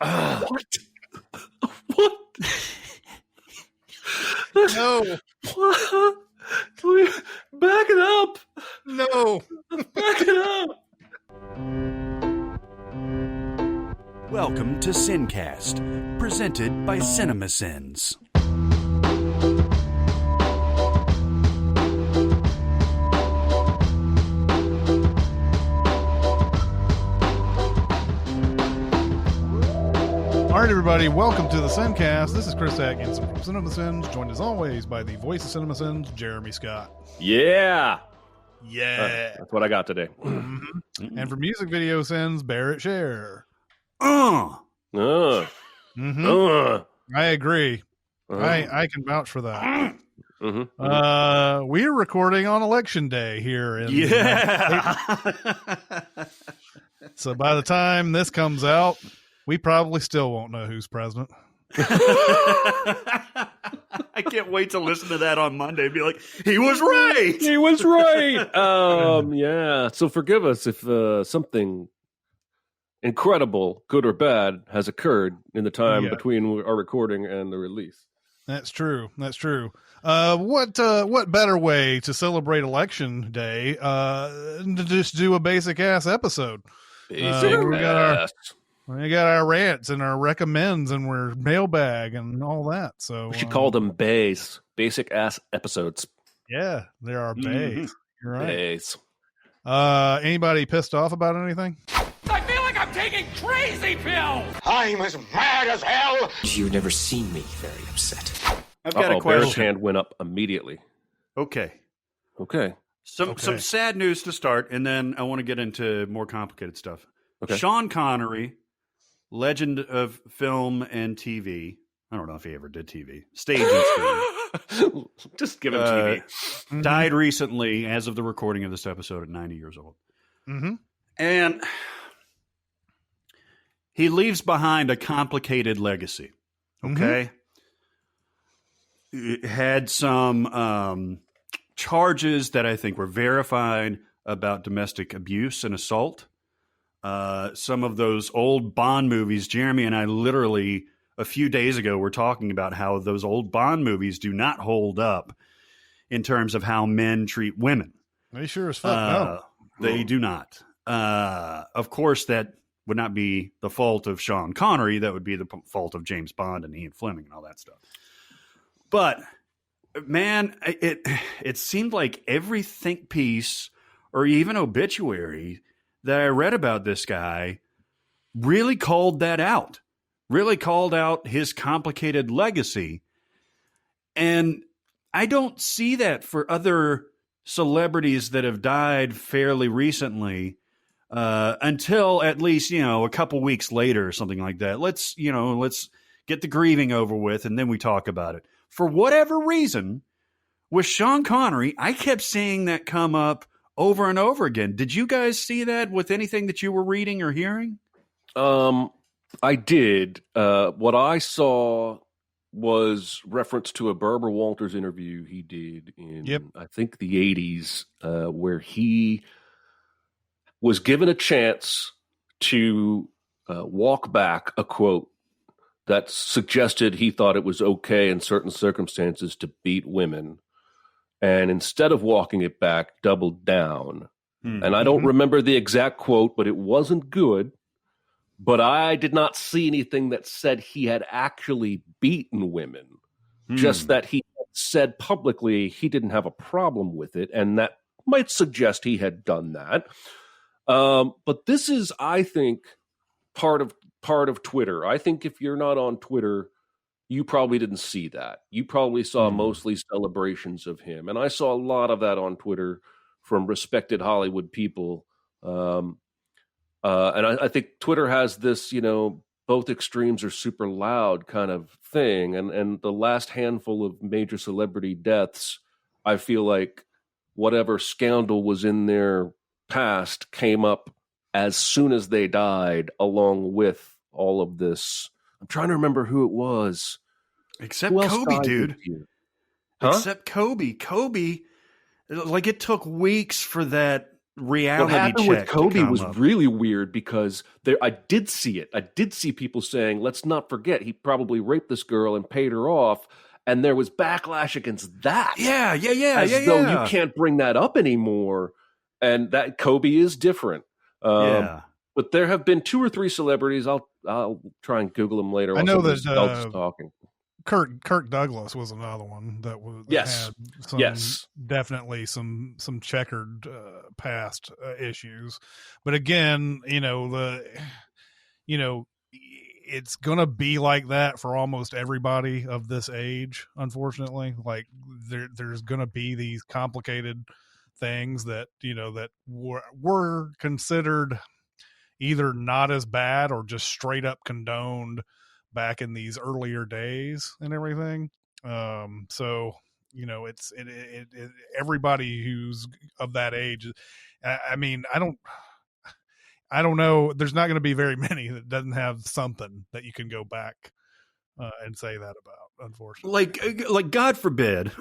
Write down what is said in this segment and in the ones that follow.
What? What? No. What? Back it up. No. Back it up. Welcome to SinCast, presented by Cinemasins. All right, everybody, welcome to the SinCast. This is Chris Atkinson from Cinemasins, joined as always by the voice of Cinemasins, Jeremy Scott. Yeah. Yeah. That's what I got today. Mm-hmm. And for music video sins, Barrett Share. Mm-hmm. I agree. I can vouch for that. We're recording on election day here in so by the time this comes out, we probably still won't know who's president. I can't wait to listen to that on Monday and be like, he was right. He was right. Yeah. So forgive us if something incredible, good or bad, has occurred in the time between our recording and the release. That's true. That's true. What better way to celebrate election day to just do a basic ass episode? We got our rants and our recommends and we're mailbag and all that. So we should call them basic ass episodes. Yeah, there are bays. You're right. Bays. Anybody pissed off about anything? I feel like I'm taking crazy pills. I'm as mad as hell. You've never seen me very upset. I've got a Bear's question. hand went up immediately. Okay. Some sad news to start, and then I want to get into more complicated stuff. Okay. Sean Connery, legend of film and TV. I don't know if he ever did TV. Stage and screen. Just give him TV. Died recently, as of the recording of this episode, at 90 years old. Mm-hmm. And he leaves behind a complicated legacy. Okay? It had some charges that I think were verified about domestic abuse and assault. Some of those old Bond movies, Jeremy and I literally a few days ago were talking about how those old Bond movies do not hold up in terms of how men treat women. They sure as fuck no. They do not. Of course, that would not be the fault of Sean Connery. That would be the fault of James Bond and Ian Fleming and all that stuff. But, man, it seemed like every think piece or even obituary that I read about this guy really called that out, really called out his complicated legacy. And I don't see that for other celebrities that have died fairly recently until at least, a couple weeks later or something like that. Let's get the grieving over with and then we talk about it. For whatever reason, with Sean Connery, I kept seeing that come up over and over again. Did you guys see that with anything that you were reading or hearing? I did. What I saw was reference to a Barbara Walters interview he did in, I think, the 80s, where he was given a chance to walk back a quote that suggested he thought it was okay in certain circumstances to beat women. And instead of walking it back, doubled down. And I don't remember the exact quote, but it wasn't good. But I did not see anything that said he had actually beaten women. Just that he said publicly he didn't have a problem with it. And that might suggest he had done that. But this is, I think, part of Twitter. I think if you're not on Twitter, you probably didn't see that. You probably saw mostly celebrations of him. And I saw a lot of that on Twitter from respected Hollywood people. And I think Twitter has this, both extremes are super loud kind of thing. And the last handful of major celebrity deaths, I feel like whatever scandal was in their past came up as soon as they died, along with all of this. I'm trying to remember who it was. Except Kobe, dude. Except Kobe. Kobe, like it took weeks for that reality what happened check with Kobe was up. really weird because I did see it. I did see people saying, let's not forget, he probably raped this girl and paid her off. And there was backlash against that. As though you can't bring that up anymore. And that Kobe is different. But there have been 2 or 3 celebrities. I'll try and Google them later. I know that talking. Kirk Douglas was another one that had definitely some checkered past issues. But again, it's gonna be like that for almost everybody of this age, unfortunately. Like there's gonna be these complicated things that that were considered either not as bad or just straight up condoned back in these earlier days and everything. So it's everybody who's of that age. I mean, I don't know. There's not going to be very many that doesn't have something that you can go back and say that about, unfortunately. Like God forbid,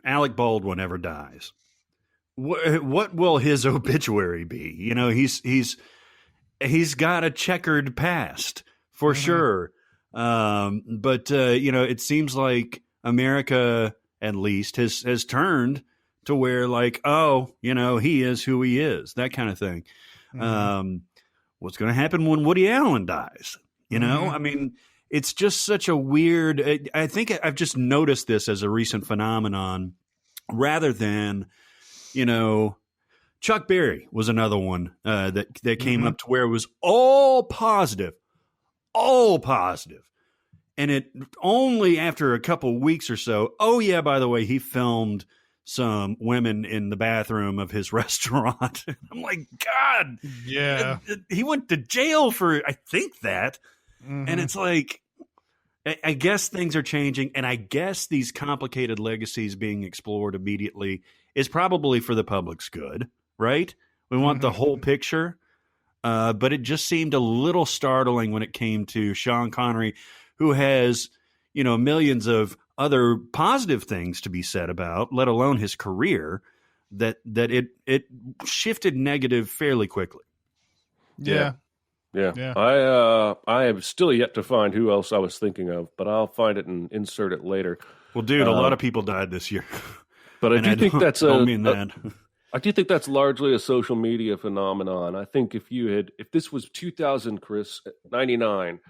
Alec Baldwin ever dies. What will his obituary be? He's got a checkered past for sure. But it seems like America, at least, has turned to where he is who he is, that kind of thing. What's going to happen when Woody Allen dies? I mean, it's just such a weird, I think I've just noticed this as a recent phenomenon rather than, Chuck Berry was another one that came up to where it was all positive. And it only after a couple weeks or so, by the way, he filmed some women in the bathroom of his restaurant. I'm like, God, yeah, he went to jail for, I think that. And it's like, I guess things are changing. And I guess these complicated legacies being explored immediately is probably for the public's good, right? We want the whole picture. But it just seemed a little startling when it came to Sean Connery, who has, millions of other positive things to be said about, let alone his career, that it shifted negative fairly quickly. Yeah. I have still yet to find who else I was thinking of, but I'll find it and insert it later. Well, dude, a lot of people died this year. But I do think that's I do think that's largely a social media phenomenon. I think if this was 2000, Chris, 99,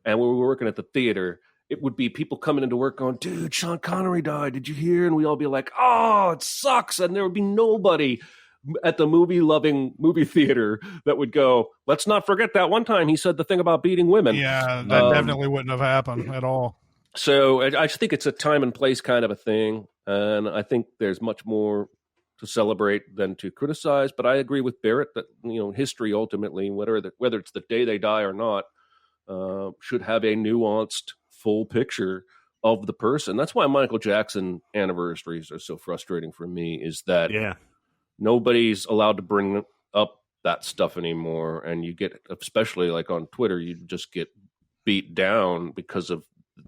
and we were working at the theater, it would be people coming into work going, dude, Sean Connery died. Did you hear? And we all be like, oh, it sucks. And there would be nobody at the movie-loving movie theater that would go, let's not forget that one time he said the thing about beating women. Yeah, that definitely wouldn't have happened at all. So I just think it's a time and place kind of a thing. And I think there's much more to celebrate than to criticize. But I agree with Barrett that, history ultimately, whether it's the day they die or not, should have a nuanced full picture of the person. That's why Michael Jackson anniversaries are so frustrating for me, is that nobody's allowed to bring up that stuff anymore. And you get, especially like on Twitter, you just get beat down because of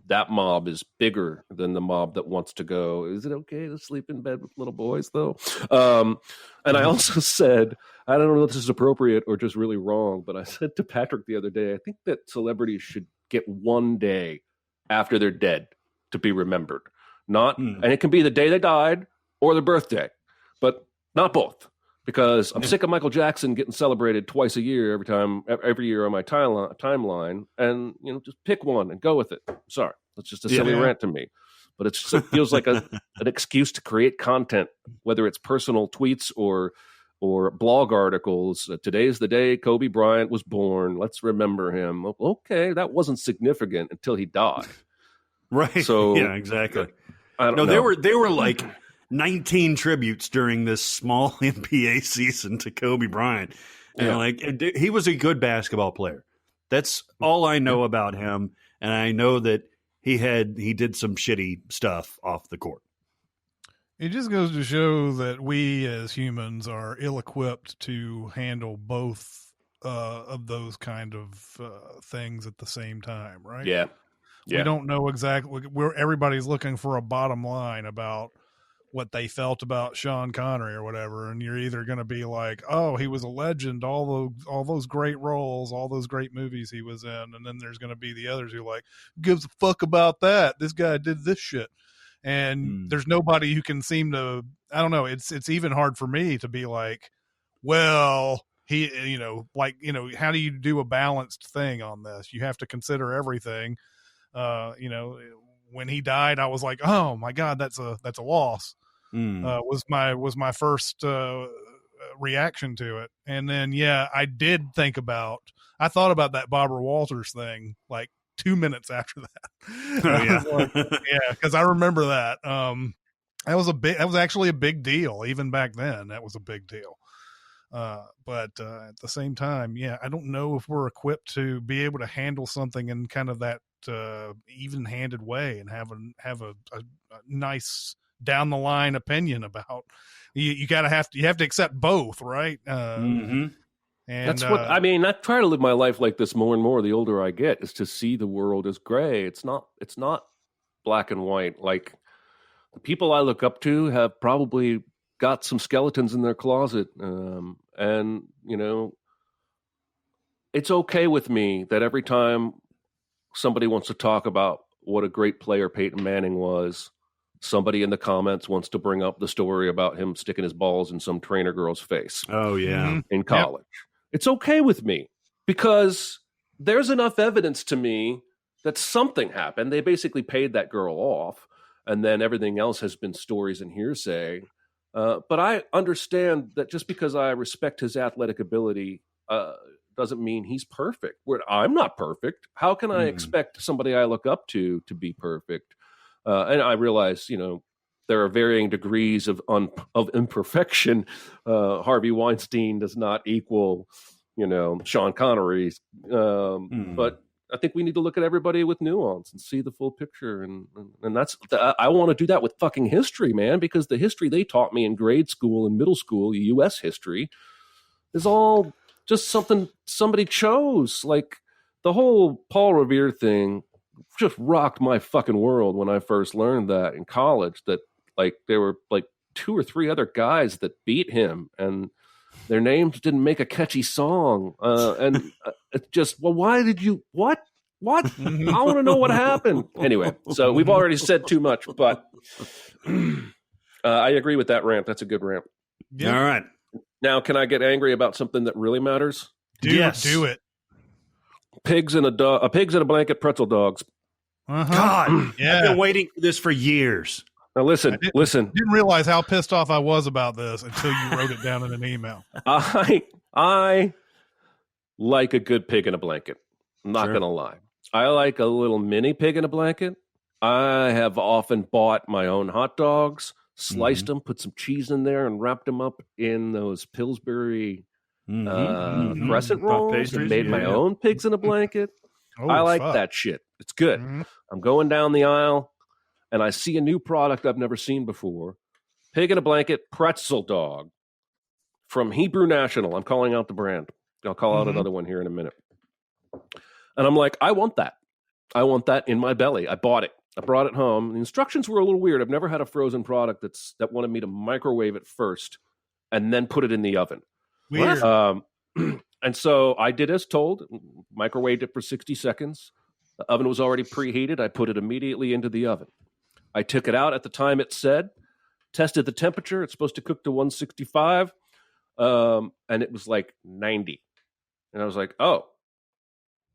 that mob is bigger than the mob that wants to go, is it okay to sleep in bed with little boys though? And I also said, I don't know if this is appropriate or just really wrong, but I said to Patrick the other day, I think that celebrities should get one day after they're dead to be remembered. And it can be the day they died or their birthday, but not both. Because I'm sick of Michael Jackson getting celebrated twice a year every year on my timeline, and just pick one and go with it. Sorry, it's just a silly rant to me, but it feels like an excuse to create content, whether it's personal tweets or blog articles. Today's the day Kobe Bryant was born. Let's remember him. Okay, that wasn't significant until he died. Right. So yeah, exactly. I don't know. They were like 19 tributes during this small NBA season to Kobe Bryant. And he was a good basketball player. That's all I know about him. And I know that he did some shitty stuff off the court. It just goes to show that we as humans are ill-equipped to handle both of those kind of things at the same time, right? Yeah. We don't know exactly where everybody's looking for a bottom line about what they felt about Sean Connery or whatever, and you're either going to be like, oh, he was a legend, all those great roles, all those great movies he was in, and then there's going to be the others who like, gives a fuck about that, this guy did this shit, and there's nobody who can seem to, I don't know, it's even hard for me to be like, well, he, how do you do a balanced thing on this? You have to consider everything. When he died, I was like, oh my God, that's a loss. Was my first reaction to it. And then, I thought about that Barbara Walters thing like 2 minutes after that. Because I remember that. That was actually a big deal. Even back then, that was a big deal. But at the same time, I don't know if we're equipped to be able to handle something in kind of that even-handed way and have a nice down the line opinion about. You have to accept both, right? And that's what I mean. I try to live my life like this more and more. The older I get, is to see the world as gray. It's not black and white. Like the people I look up to have probably got some skeletons in their closet, and it's okay with me that every time somebody wants to talk about what a great player Peyton Manning was, somebody in the comments wants to bring up the story about him sticking his balls in some trainer girl's face. Oh, yeah. In college. Yep. It's okay with me because there's enough evidence to me that something happened. They basically paid that girl off, and then everything else has been stories and hearsay. But I understand that just because I respect his athletic ability doesn't mean he's perfect. I'm not perfect. How can I expect somebody I look up to be perfect? And I realize, there are varying degrees of imperfection. Harvey Weinstein does not equal, Sean Connery. But I think we need to look at everybody with nuance and see the full picture. And that's, I want to do that with fucking history, man, because the history they taught me in grade school and middle school, U.S. history, is all just something somebody chose. Like the whole Paul Revere thing just rocked my fucking world when I first learned that in college, that like there were like 2 or 3 other guys that beat him and their names didn't make a catchy song. And it's just, well, why did you, what? I want to know what happened. Anyway, so we've already said too much, but I agree with that rant. That's a good rant. Yeah. All right. Now, can I get angry about something that really matters? Do it. Pigs in a blanket, pretzel dogs. God, I've been waiting for this for years. Now listen. Didn't realize how pissed off I was about this until you wrote it down in an email. I like a good pig in a blanket. I'm not going to lie. I like a little mini pig in a blanket. I have often bought my own hot dogs, sliced them, put some cheese in there, and wrapped them up in those Pillsbury crescent rolls and made my own pigs in a blanket. I like that shit. It's good. I'm going down the aisle, and I see a new product I've never seen before. Pig in a blanket pretzel dog from Hebrew National. I'm calling out the brand. I'll call out another one here in a minute. And I'm like, I want that. I want that in my belly. I bought it. I brought it home. The instructions were a little weird. I've never had a frozen product that wanted me to microwave it first and then put it in the oven. Weird. And so I did as told, microwaved it for 60 seconds. The oven was already preheated. I put it immediately into the oven. I took it out at the time it said, tested the temperature. It's supposed to cook to 165. And it was like 90. And I was like, oh,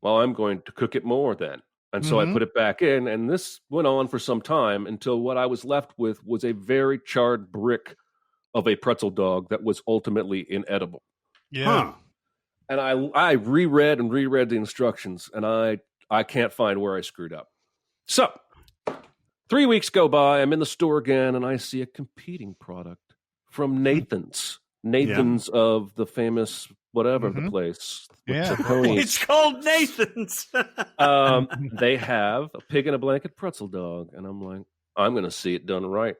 well, I'm going to cook it more then. And so I put it back in, and this went on for some time until what I was left with was a very charred brick of a pretzel dog that was ultimately inedible. Yeah. And I reread the instructions, and I can't find where I screwed up. So 3 weeks go by, I'm in the store again, and I see a competing product from Nathan's. Nathan's of the famous whatever the place. Yeah. It's called Nathan's. They have a pig in a blanket pretzel dog, and I'm like, I'm going to see it done right.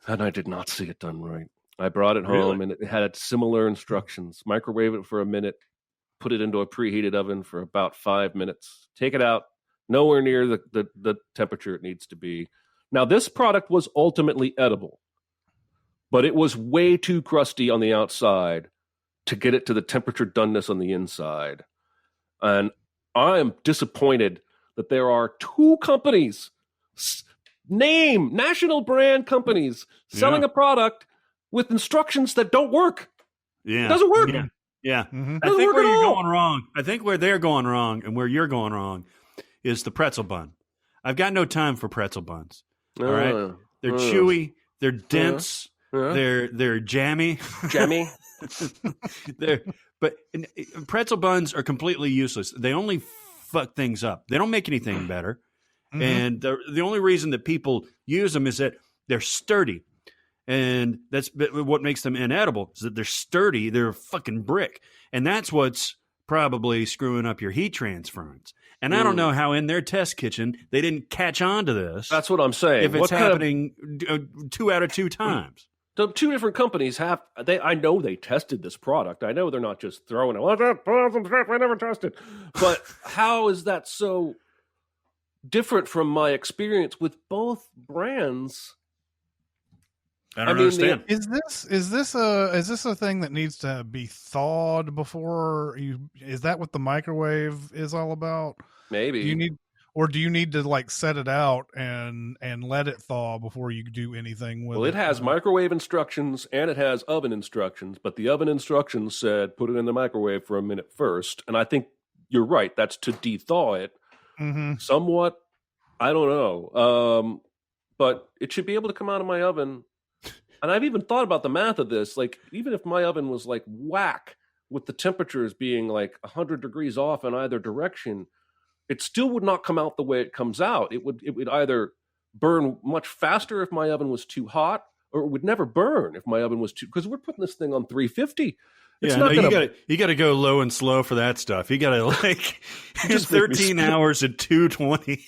And I did not see it done right. I brought it home, and it had similar instructions. Microwave it for a minute, put it into a preheated oven for about 5 minutes, take it out, nowhere near the temperature it needs to be, Now, this product was ultimately edible, but it was way too crusty on the outside to get it to the temperature doneness on the inside. And I am disappointed that there are two companies, national brand companies, selling a product with instructions that don't work. Yeah. It doesn't work. Yeah. Mm-hmm. I think where you're going wrong, I think where they're going wrong and where you're going wrong is the pretzel bun. I've got no time for pretzel buns. All right. They're chewy, they're dense, they're jammy. Jammy. But pretzel buns are completely useless. They only fuck things up. They don't make anything better. Mm-hmm. And the only reason that people use them is that they're sturdy. And that's what makes them inedible, is that they're sturdy. They're a fucking brick. And that's what's probably screwing up your heat transference. And I don't know how in their test kitchen they didn't catch on to this. That's what I'm saying. If it's happening 2 out of 2 times. So 2 different companies I know they tested this product. I know they're not just throwing it. What's that? I never tested. But how is that so different from my experience with both brands? I don't understand. Is this a thing that needs to be thawed before you? Is that what the microwave is all about? Maybe. Do you need to like set it out and let it thaw before you do anything with it? Well, it has microwave instructions and it has oven instructions, but the oven instructions said put it in the microwave for a minute first, and I think you're right. That's to de-thaw it somewhat. I don't know, but it should be able to come out of my oven. And I've even thought about the math of this. Like, even if my oven was like whack with the temperatures being like 100 degrees off in either direction, it still would not come out the way it comes out. It would either burn much faster if my oven was too hot, or it would never burn if my oven was too, because we're putting this thing on 350. It's not you got to go low and slow for that stuff. You got to like just 13 hours at 220.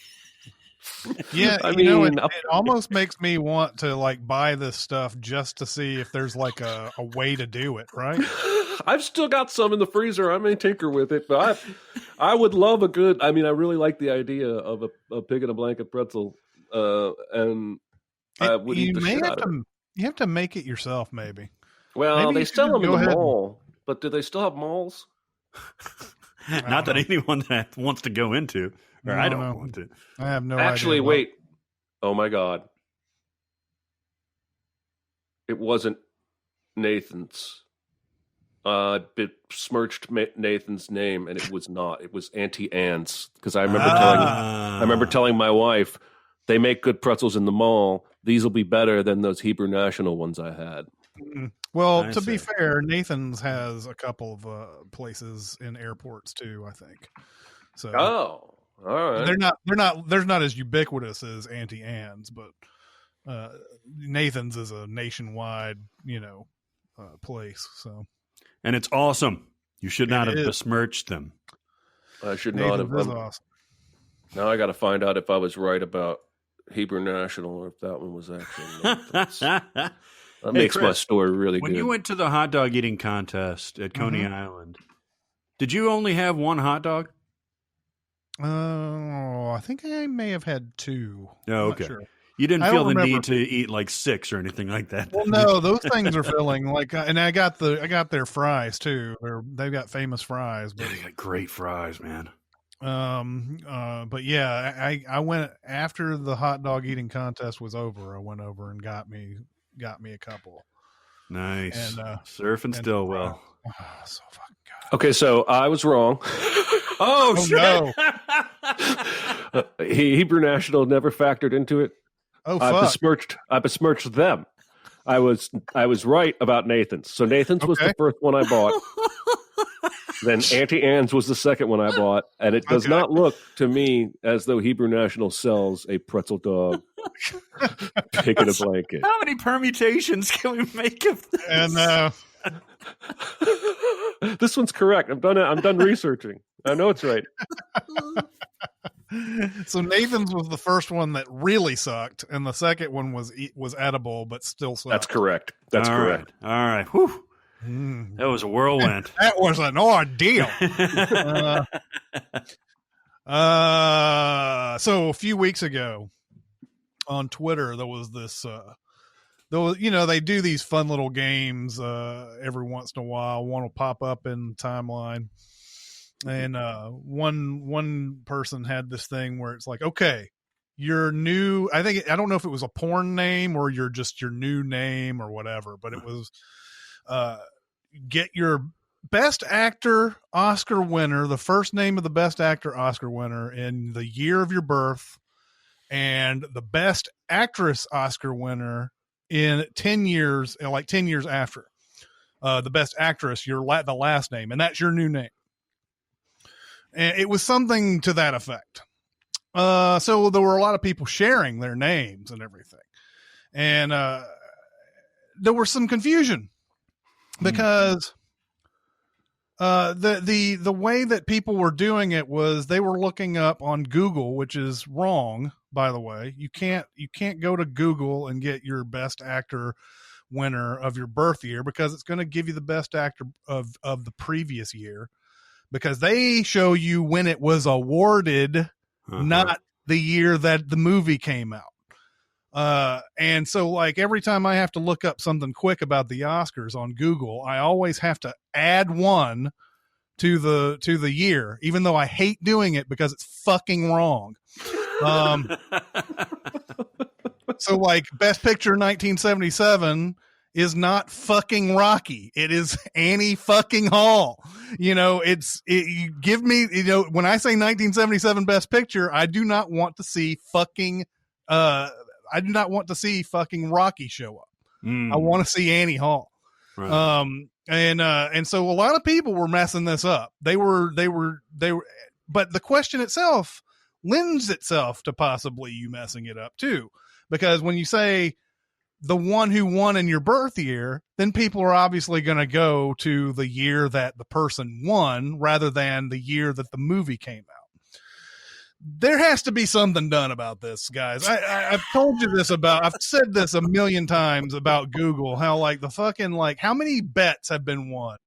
Yeah, I mean, it almost makes me want to like buy this stuff just to see if there's like a way to do it, right? I've still got some in the freezer. I may tinker with it, but I would love a good. I mean, I really like the idea of a pig in a blanket pretzel, and I would eat the shit out of it. You have to make it yourself, maybe. Well, maybe they sell them in the mall, but do they still have malls? Not that anyone that wants to go into. Or I don't want to. I have no idea. Actually, wait. Oh, my God. It wasn't Nathan's. It smirched Nathan's name, and it was not. It was Auntie Anne's. Because I remember telling my wife, they make good pretzels in the mall. These will be better than those Hebrew National ones I had. Well, to be fair, Nathan's has a couple of places in airports too, I think. So. Oh. All right. They're not as ubiquitous as Auntie Anne's, but Nathan's is a nationwide, place. So, and it's awesome. You should not have besmirched them. I should not have. Awesome. Now I got to find out if I was right about Hebrew National or if that one was actually. That makes Chris, my story really good. When you went to the hot dog eating contest at Coney Island, did you only have one hot dog? I think I may have had 2. Oh, okay. Sure. You didn't feel the need to eat like 6 or anything like that. Well, no, those things are filling. Like, and I got their fries too. They've got famous fries. But, they got great fries, man. But yeah, I went after the hot dog eating contest was over. I went over and got me a couple. Nice. And surfing still well. So fucking good. Okay, so I was wrong. Oh shit! No. Hebrew National never factored into it. Oh fuck! I besmirched them. I was right about Nathan's. So Nathan's was the first one I bought. Then Auntie Anne's was the second one I bought, and it does not look to me as though Hebrew National sells a pretzel dog pig in a blanket. How many permutations can we make of this? And this one's correct. I'm done researching. I know it's right. So Nathan's was the first one that really sucked, and the second one was edible but still sucked. That's correct. That's correct. All right. Whew. That was a whirlwind. That was an ordeal. So a few weeks ago, on Twitter, there was this, they do these fun little games every once in a while. One will pop up in the timeline. And one person had this thing where it's like, okay, your new, I don't know if it was a porn name or your new name or whatever, but it was get your best actor Oscar winner, the first name of the best actor Oscar winner in the year of your birth, and the best actress Oscar winner in 10 years, like 10 years after. The best actress, the last name, and that's your new name. And it was something to that effect. So there were a lot of people sharing their names and everything. And there was some confusion because the way that people were doing it was they were looking up on Google, which is wrong, by the way. You can't go to Google and get your best actor winner of your birth year, because it's going to give you the best actor of the previous year, because they show you when it was awarded, not the year that the movie came out. And so like every time I have to look up something quick about the Oscars on Google, I always have to add one to the year, even though I hate doing it because it's fucking wrong. So like Best Picture 1977 is not fucking Rocky. It is Annie fucking Hall. You give me, when I say 1977 Best Picture, I do not want to see fucking Rocky show up. I want to see Annie Hall. Right. And so a lot of people were messing this up. They were, but the question itself lends itself to possibly you messing it up too, because when you say the one who won in your birth year, then people are obviously going to go to the year that the person won rather than the year that the movie came out. There has to be something done about this, guys. I've told you this I've said this a million times about Google, how like the fucking, like how many bets have been won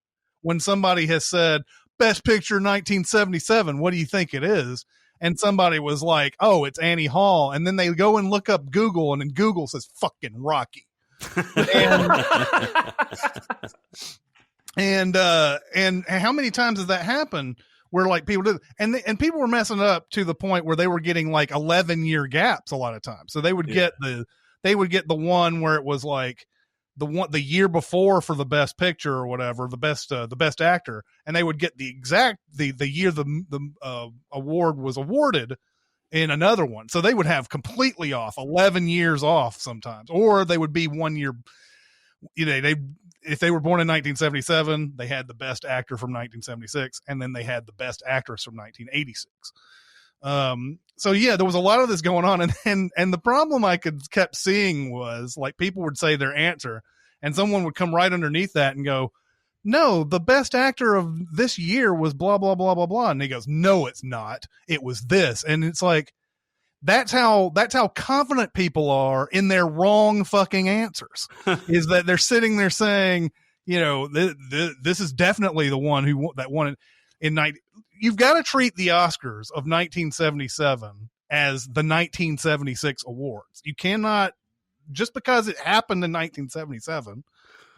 when somebody has said Best Picture 1977, what do you think it is? And somebody was like, oh, it's Annie Hall. And then they go and look up Google, and then Google says fucking Rocky. And how many times has that happened where like people did, and people were messing up to the point where they were getting like 11-year gaps a lot of times. So they would get the one where it was like the year before for the best picture or whatever, the best actor, and they would get the exact the year the award was awarded in another one. So they would have completely off 11 years off sometimes, or they would be 1 year. If they were born in 1977, they had the best actor from 1976, and then they had the best actress from 1986. So yeah, there was a lot of this going on, and the problem I kept seeing was like people would say their answer, and someone would come right underneath that and go, no, the best actor of this year was blah blah blah blah blah, and he goes, no, it's not, it was this. And it's like that's how confident people are in their wrong fucking answers. Is that they're sitting there saying, this is definitely the one that won it in 90. You've got to treat the Oscars of 1977 as the 1976 awards. You cannot, just because it happened in 1977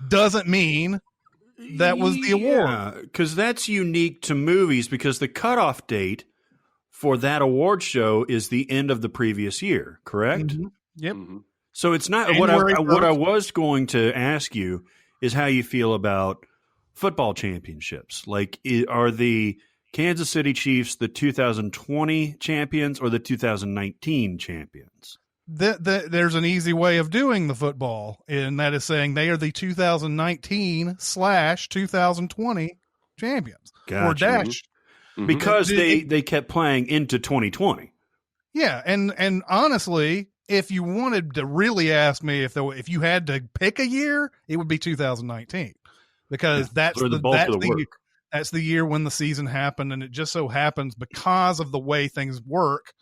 doesn't mean that was the award. Because that's unique to movies, because the cutoff date for that award show is the end of the previous year, correct? Mm-hmm. Yep. Mm-hmm. So it's not what I was going to ask you is how you feel about football championships. Like, are the Kansas City Chiefs the 2020 champions or the 2019 champions? There's an easy way of doing the football, and that is saying they are the 2019/2020 champions. Gotcha. Or dash. Because they kept playing into 2020. Yeah, and honestly, if you wanted to really ask me if you had to pick a year, it would be 2019, because that's the year when the season happened, and it just so happens because of the way things work,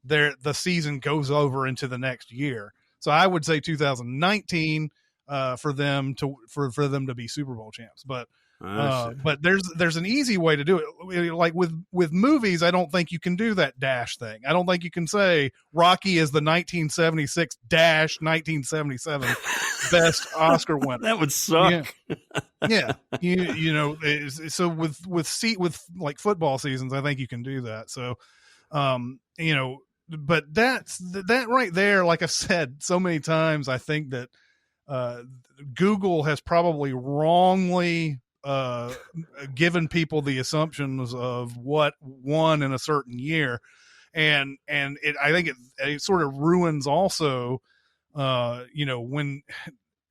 the season goes over into the next year. So I would say 2019 for them to be Super Bowl champs. But But there's an easy way to do it. Like with movies, I don't think you can do that dash thing. I don't think you can say Rocky is the 1976 dash 1977 best Oscar winner. That would suck. Yeah. You know, so with like football seasons, I think you can do that. So, you know, but that right there, like I said so many times, I think that Google has probably wrongly given people the assumptions of what won in a certain year, and I think it sort of ruins also, you know, when.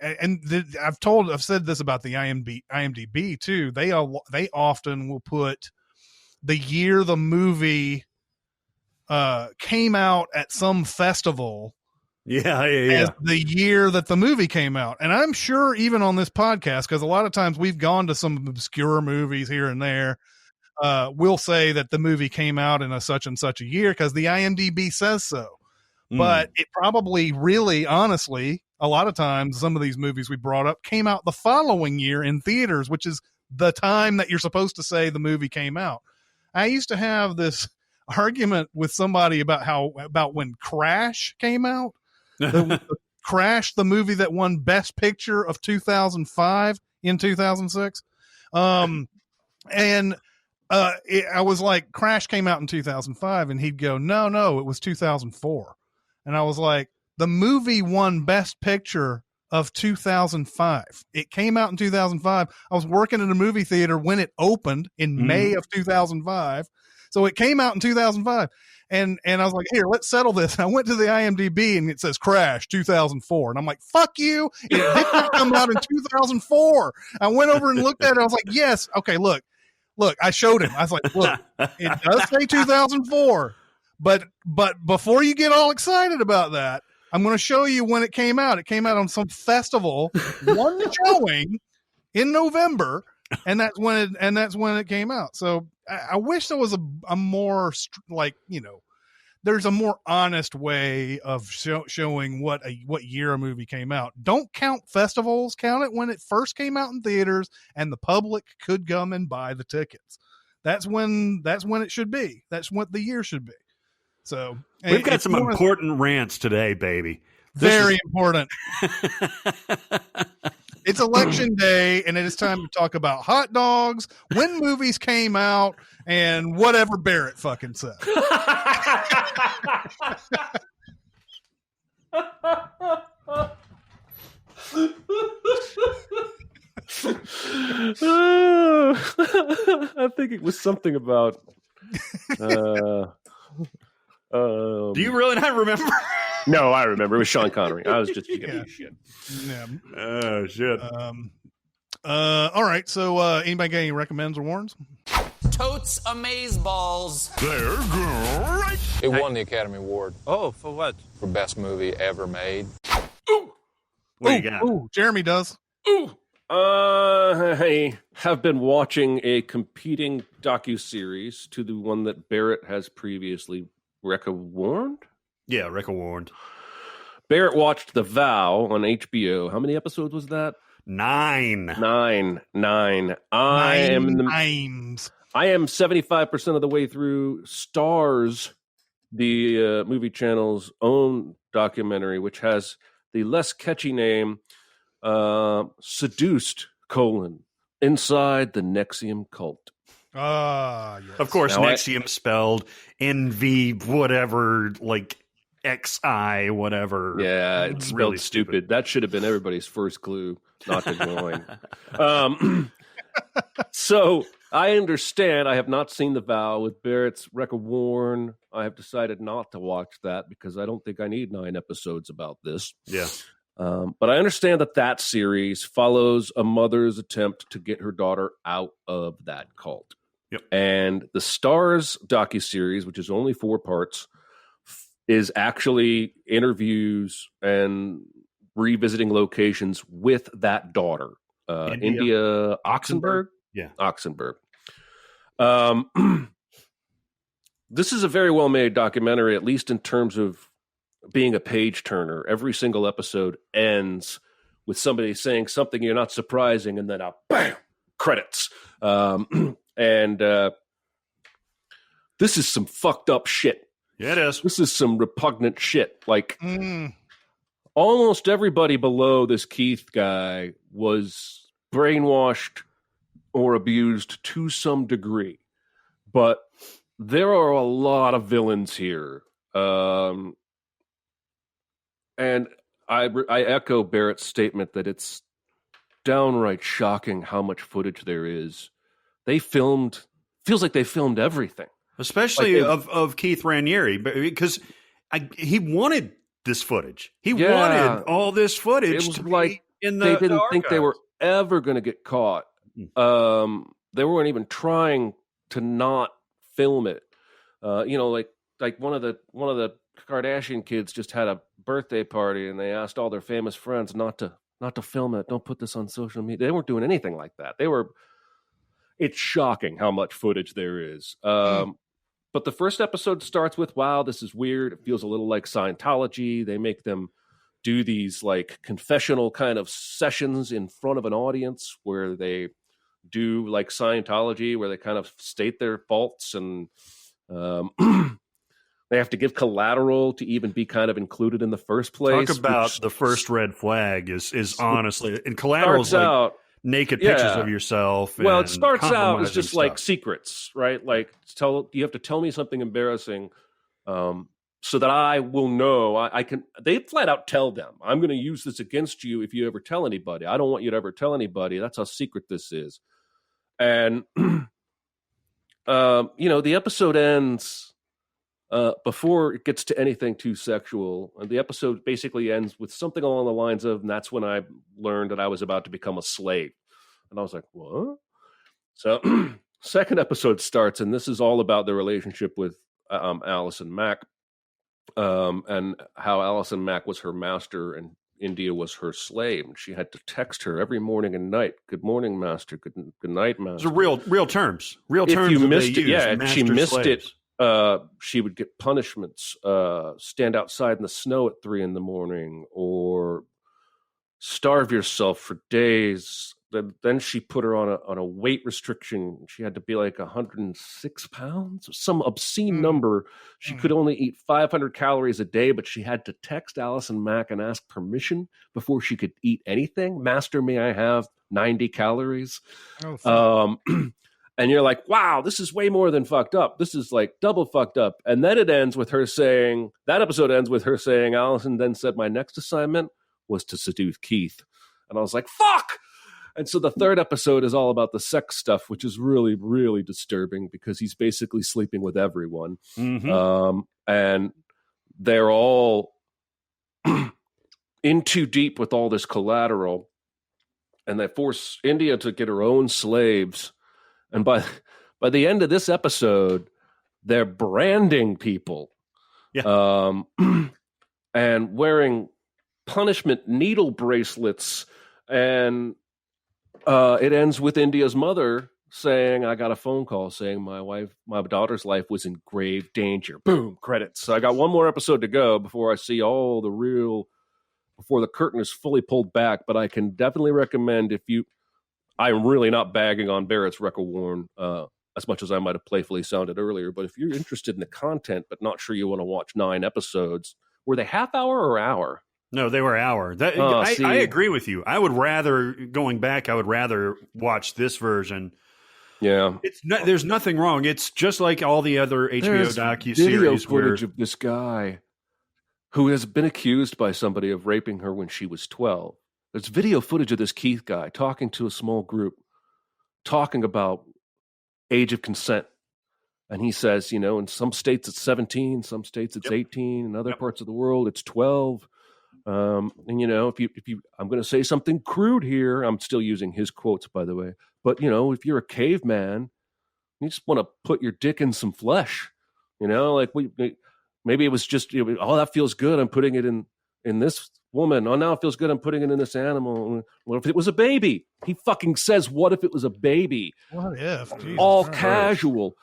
I've said this about the IMDb too. They often will put the year the movie came out at some festival. As the year that the movie came out. And I'm sure even on this podcast, because a lot of times we've gone to some obscure movies here and there, we'll say that the movie came out in a such and such a year because the IMDb says so. But it probably really, honestly, a lot of times some of these movies we brought up came out the following year in theaters, which is the time that you're supposed to say the movie came out. I used to have this argument with somebody about when Crash came out. Crash, the movie that won Best Picture of 2005 in 2006. I was like, Crash came out in 2005, and he'd go, no, it was 2004. And I was like, the movie won Best Picture of 2005. It came out in 2005. I was working in a movie theater when it opened in May of 2005. So it came out in 2005. And I was like, here, let's settle this. I went to the IMDb and it says Crash 2004. And I'm like, fuck you. It did not come out in 2004. I went over and looked at it. I was like, yes. Okay, look, I showed him. I was like, look, it does say 2004. But before you get all excited about that, I'm going to show you when it came out. It came out on some festival, one showing in November. And that's when it came out. So I wish there was a more like, you know, there's a more honest way of showing what year a movie came out. Don't count festivals. Count it when it first came out in theaters and the public could come and buy the tickets. That's when it should be. That's what the year should be. So we've got some important rants today, baby. Very important. It's election day, and it is time to talk about hot dogs, when movies came out, and whatever Barrett fucking said. I think it was something about. Do you really not remember? No, I remember. It was Sean Connery. I was just giving you shit. Yeah. Oh, shit. All right. So, anybody got any recommends or warns? Totes Amazeballs. They're great. It won the Academy Award. Oh, for what? For best movie ever made. What do you got? Ooh, Jeremy does. I have been watching a competing docuseries to the one that Barrett has previously warned. Yeah, Recca warned. Barrett watched The Vow on HBO. How many episodes was that? 9. I am 75% of the way through Stars, the movie channel's own documentary, which has the less catchy name, Seduced, Inside the Nexium Cult. Yes. Of course, now Nexium spelled NV whatever, like XI whatever. Yeah, it's spelled really stupid. That should have been everybody's first clue not to join. So I understand. I have not seen The Vow with Barrett's Recca Warn. I have decided not to watch that because I don't think I need 9 episodes about this. Yeah. But I understand that series follows a mother's attempt to get her daughter out of that cult. Yep. And the Stars docuseries, which is only 4 parts, is actually interviews and revisiting locations with that daughter, India Oxenberg. Yeah, Oxenberg. This is a very well-made documentary, at least in terms of being a page turner. Every single episode ends with somebody saying something you're not surprising, and then a bam, credits. And this is some fucked up shit. Yeah, it is. This is some repugnant shit. Like, almost everybody below this Keith guy was brainwashed or abused to some degree. But there are a lot of villains here. And I echo Barrett's statement that it's downright shocking how much footage there is. Feels like they filmed everything. Especially like of Keith Raniere, because he wanted this footage. He wanted all this footage. It was like they didn't think they were ever going to get caught. They weren't even trying to not film it. Like one of the Kardashian kids just had a birthday party, and they asked all their famous friends not to film it. Don't put this on social media. They weren't doing anything like that. It's shocking how much footage there is. But the first episode starts with, wow, this is weird. It feels a little like Scientology. They make them do these like confessional kind of sessions in front of an audience where they do like Scientology, where they kind of state their faults, and they have to give collateral to even be kind of included in the first place. Talk about the first red flag is honestly, and collateral like naked pictures of yourself. Well, it starts out as just like secrets, right? Like you have to tell me something embarrassing, so that I will know. I can. They flat out tell them, I'm going to use this against you if you ever tell anybody. I don't want you to ever tell anybody. That's how secret this is. And the episode ends before it gets to anything too sexual. And the episode basically ends with something along the lines of, and that's when I learned that I was about to become a slave. And I was like, what? So second episode starts, and this is all about the relationship with Allison Mack, and how Allison Mack was her master and India was her slave. And she had to text her every morning and night. Good morning, master. Good night, master. Those are real terms. Real terms. If you missed it, if she missed it, she would get punishments. Stand outside in the snow at 3 a.m, or starve yourself for days. Then she put her on a weight restriction. She had to be like 106 pounds, some obscene number. She could only eat 500 calories a day, but she had to text Allison Mack and ask permission before she could eat anything. Master, may I have 90 calories? And you're like, wow, this is way more than fucked up. This is like double fucked up. And then it ends with her saying, that episode ends with her saying, Allison then said, my next assignment was to seduce Keith. And I was like, fuck! And so the third episode is all about the sex stuff, which is really, really disturbing because he's basically sleeping with everyone. Mm-hmm. And they're all in too deep with all this collateral. And they force India to get her own slaves. And by the end of this episode, they're branding people. Yeah. And wearing punishment needle bracelets. And it ends with India's mother saying, I got a phone call saying my daughter's life was in grave danger. Boom, credits. So I got one more episode to go before I see all the before the curtain is fully pulled back. But I can definitely recommend I'm really not bagging on Barrett's Record Worn as much as I might have playfully sounded earlier. But if you're interested in the content, but not sure you want to watch 9 episodes, were they half hour or hour? No, they were hour. I agree with you. I would rather watch this version. Yeah, there's nothing wrong. It's just like all the other HBO docuseries. Video footage of this guy who has been accused by somebody of raping her when she was 12. There's video footage of this Keith guy talking to a small group, talking about age of consent. And he says, in some states it's 17, some states it's 18, in other parts of the world it's 12. And if you, I'm going to say something crude here. I'm still using his quotes, by the way. But if you're a caveman, you just want to put your dick in some flesh. Maybe it was just, oh, that feels good. I'm putting it in this woman. Oh, now it feels good. I'm putting it in this animal. What if it was a baby? He fucking says, what if it was a baby? What if? Jesus all Christ. Casual.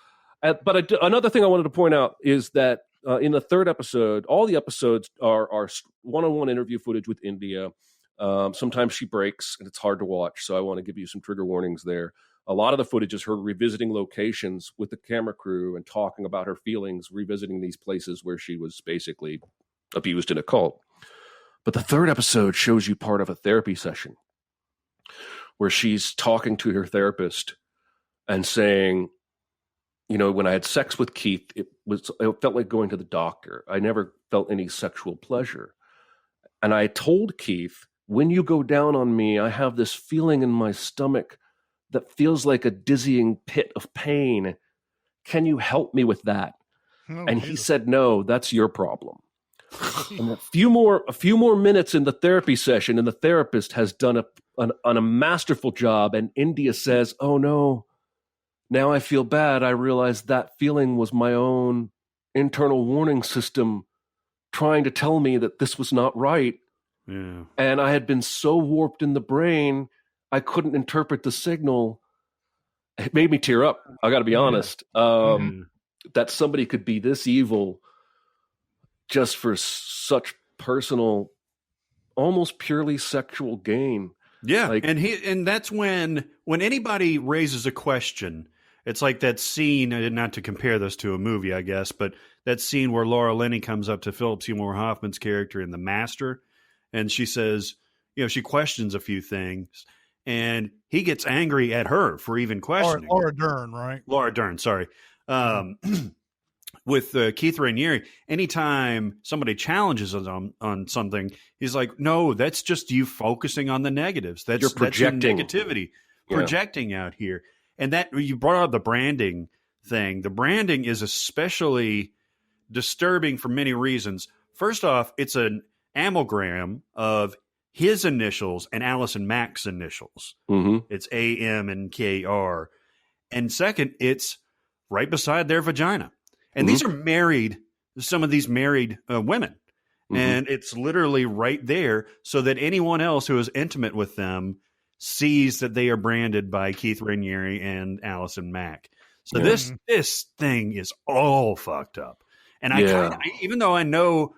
But another thing I wanted to point out is that in the third episode, all the episodes are one-on-one interview footage with India. Sometimes she breaks and it's hard to watch. So I want to give you some trigger warnings there. A lot of the footage is her revisiting locations with the camera crew and talking about her feelings, revisiting these places where she was basically abused in a cult. But the third episode shows you part of a therapy session where she's talking to her therapist and saying, you know, when I had sex with Keith, it felt like going to the doctor. I never felt any sexual pleasure. And I told Keith, when you go down on me, I have this feeling in my stomach that feels like a dizzying pit of pain. Can you help me with that? And he said, no, that's your problem. And a few more minutes in the therapy session, and the therapist has done a masterful job. And India says, oh no, now I feel bad. I realize that feeling was my own internal warning system trying to tell me that this was not right. Yeah. And I had been so warped in the brain, I couldn't interpret the signal. It made me tear up. I got to be honest. That somebody could be this evil just for such personal, almost purely sexual gain. Yeah. And that's when anybody raises a question, it's like that scene, not to compare this to a movie, I guess, but that scene where Laura Linney comes up to Philip Seymour Hoffman's character in The Master, and she says, you know, she questions a few things, and he gets angry at her for even questioning. Laura Dern, right? Laura Dern, sorry. With Keith Raniere, anytime somebody challenges him on something, he's like, no, that's just you focusing on the negatives. That's projecting negativity, projecting out here. And that you brought up the branding thing. The branding is especially disturbing for many reasons. First off, it's an amalgam of his initials and Allison Mack's initials. Mm-hmm. It's AM and KR. And second, it's right beside their vagina. And these are married, some of these married women. And it's literally right there so that anyone else who is intimate with them sees that they are branded by Keith Raniere and Allison Mack. So this thing is all fucked up. And I even though I know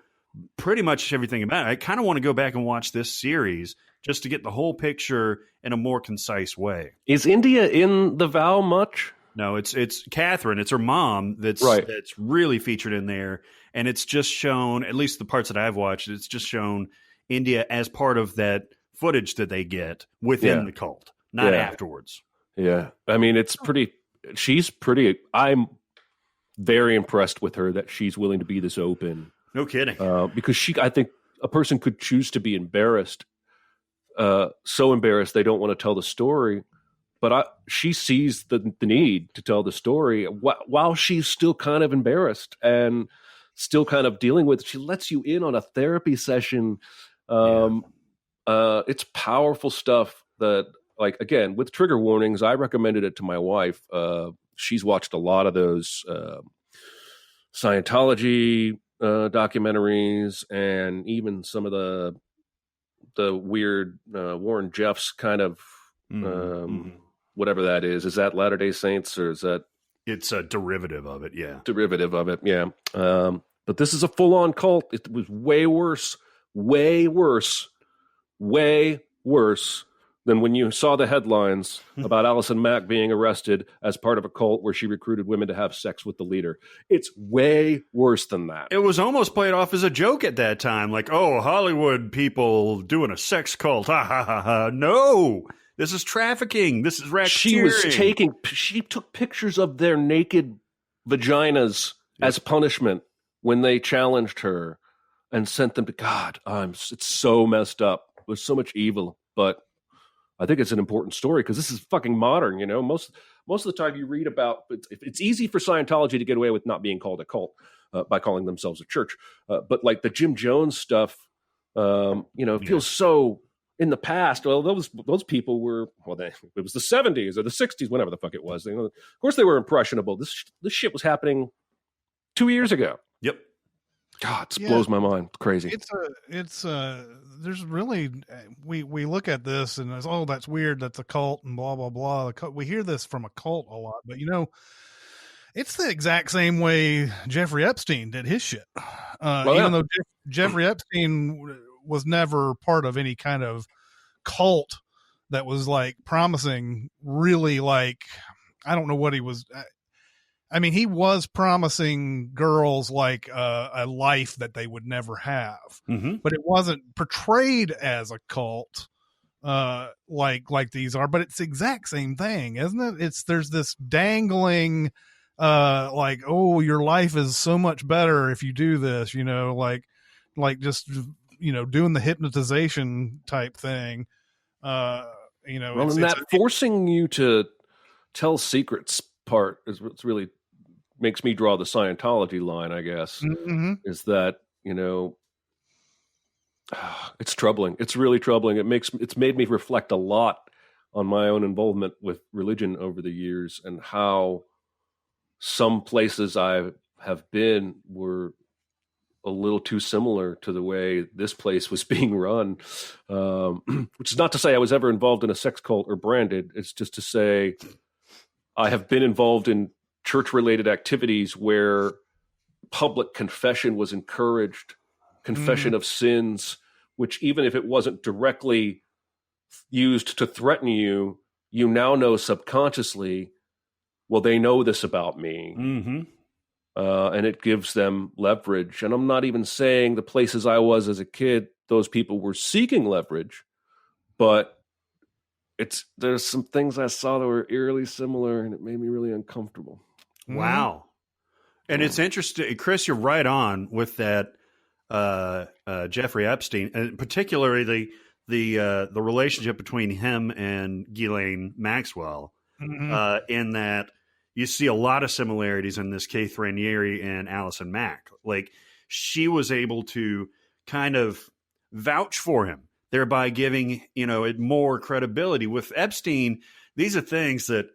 pretty much everything about it, I kind of want to go back and watch this series just to get the whole picture in a more concise way. Is India in The Vow much? No, it's Catherine. It's her mom that's really featured in there. And it's just shown, at least the parts that I've watched, it's just shown India as part of that footage that they get within the cult, not afterwards. Yeah. I mean, she's pretty, I'm very impressed with her that she's willing to be this open. No kidding. Because I think a person could choose to be embarrassed, so embarrassed they don't want to tell the story. But she sees the need to tell the story while she's still kind of embarrassed and still kind of dealing with it. She lets you in on a therapy session. It's powerful stuff that, like, again, with trigger warnings, I recommended it to my wife. She's watched a lot of those Scientology documentaries and even some of the weird Warren Jeffs kind of whatever that is. Is that Latter-day Saints or is that? It's a derivative of it, yeah. Derivative of it, yeah. But this is a full-on cult. It was way worse than when you saw the headlines about Allison Mack being arrested as part of a cult where she recruited women to have sex with the leader. It's way worse than that. It was almost played off as a joke at that time. Like, oh, Hollywood people doing a sex cult. Ha, ha, ha, ha. No, this is trafficking. This is racketeering. She took pictures of their naked vaginas as punishment when they challenged her and sent them to God. It's so messed up. There's so much evil, but I think it's an important story because this is fucking modern. You know, most of the time you read about, it's easy for Scientology to get away with not being called a cult by calling themselves a church. But like the Jim Jones stuff, it feels so in the past. Well, those people were, it was the 70s or the 60s, whatever the fuck it was. Of course they were impressionable. This shit was happening 2 years ago. Yep. God, it blows my mind. It's crazy. There's really, we look at this and it's, oh, that's weird. That's a cult and blah, blah, blah. We hear this from a cult a lot, but it's the exact same way Jeffrey Epstein did his shit. Even though Jeffrey Epstein was never part of any kind of cult that was like promising really like, I don't know what he was. I mean, he was promising girls like a life that they would never have, but it wasn't portrayed as a cult like these are. But it's the exact same thing, isn't it? There's this dangling like, oh, your life is so much better if you do this, you know, like just, you know, doing the hypnotization type thing. You know, well, and that forcing you to tell secrets part is what's really makes me draw the Scientology line, I guess, is that, you know, it's troubling. It's really troubling. It's made me reflect a lot on my own involvement with religion over the years and how some places I have been were a little too similar to the way this place was being run, which is not to say I was ever involved in a sex cult or branded. It's just to say I have been involved in church-related activities where public confession was encouraged, confession of sins, which even if it wasn't directly used to threaten you, you now know subconsciously, well, they know this about me. And it gives them leverage. And I'm not even saying the places I was as a kid, those people were seeking leverage, but there's some things I saw that were eerily similar, and it made me really uncomfortable. Wow. And it's interesting, Chris, you're right on with that Jeffrey Epstein, and particularly the relationship between him and Ghislaine Maxwell, in that you see a lot of similarities in this Keith Raniere and Allison Mack. Like, she was able to kind of vouch for him, thereby giving, you know, it more credibility. With Epstein, these are things that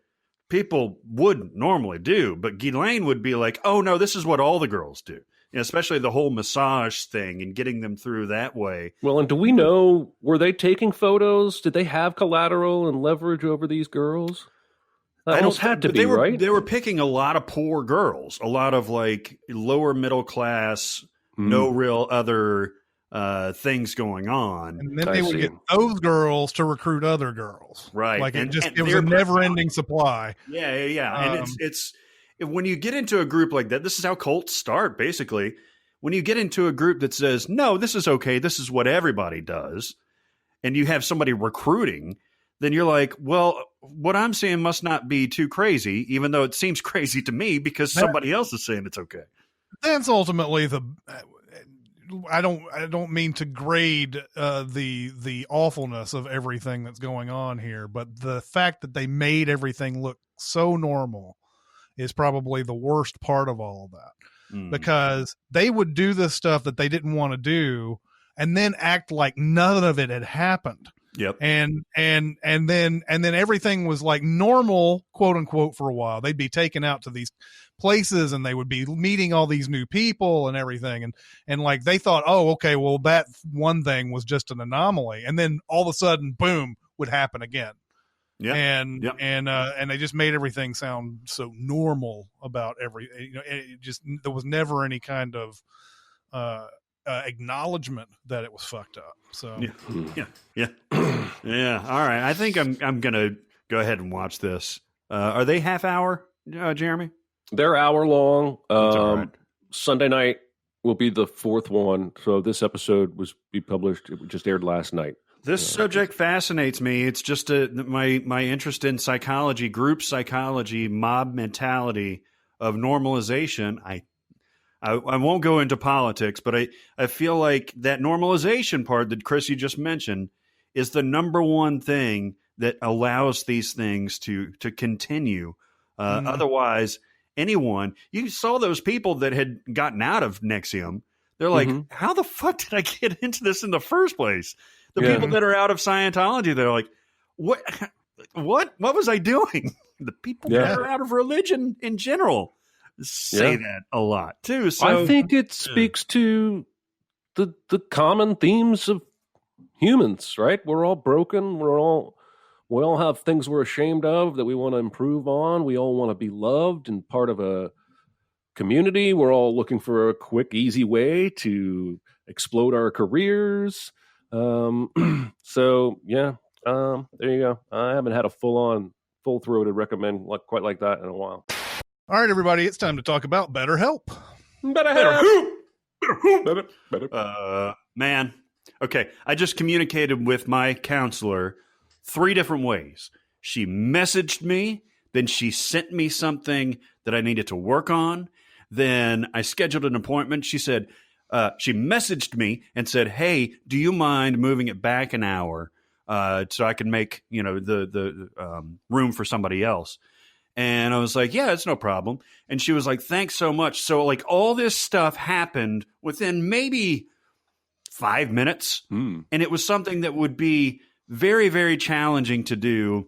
people would normally do, but Ghislaine would be like, oh no, this is what all the girls do. You know, especially the whole massage thing and getting them through that way. Well, and do we know, were they taking photos? Did they have collateral and leverage over these girls? That almost had to be, right? They were picking a lot of poor girls, a lot of like lower middle class, no real other things going on. And then they would get those girls to recruit other girls. Right. Like it was a never ending supply. Yeah. And it's when you get into a group like that, this is how cults start, basically. When you get into a group that says, no, this is okay, this is what everybody does, and you have somebody recruiting, then you're like, well, what I'm saying must not be too crazy, even though it seems crazy to me because somebody else is saying it's okay. That's ultimately I don't mean to grade the awfulness of everything that's going on here, but the fact that they made everything look so normal is probably the worst part of all of that, because they would do this stuff that they didn't want to do and then act like none of it had happened. Yep. And then everything was like normal, quote unquote, for a while. They'd be taken out to these places and they would be meeting all these new people and everything. And like, they thought, oh, okay, well, that one thing was just an anomaly. And then all of a sudden, boom, would happen again. Yeah. And they just made everything sound so normal about it just, there was never any kind of, acknowledgement that it was fucked up. So yeah. All right, I think I'm gonna go ahead and watch this. Are they half hour, Jeremy? They're hour long. Right. Sunday night will be the fourth one. So this episode was published. It just aired last night. This subject fascinates me. It's just my interest in psychology, group psychology, mob mentality of normalization. I won't go into politics, but I feel like that normalization part that Chris, you just mentioned, is the number one thing that allows these things to continue. Otherwise, you saw those people that had gotten out of Nexium. They're like, how the fuck did I get into this in the first place? The people that are out of Scientology, they're like, what was I doing? The people that are out of religion in general say that a lot too. So I think it speaks to the common themes of humans, right? We're all broken. We all have things we're ashamed of that we want to improve on. We all want to be loved and part of a community. We're all looking for a quick, easy way to explode our careers. So yeah, there you go. I haven't had a full-throated recommend quite like that in a while. All right, everybody, it's time to talk about BetterHelp. Man. Okay. I just communicated with my counselor 3 different ways. She messaged me, then she sent me something that I needed to work on. Then I scheduled an appointment. She said, she messaged me and said, "Hey, do you mind moving it back an hour so I can make, the room for somebody else?" And I was like, "Yeah, it's no problem." And she was like, "Thanks so much." So like all this stuff happened within maybe 5 minutes. And it was something that would be very, very challenging to do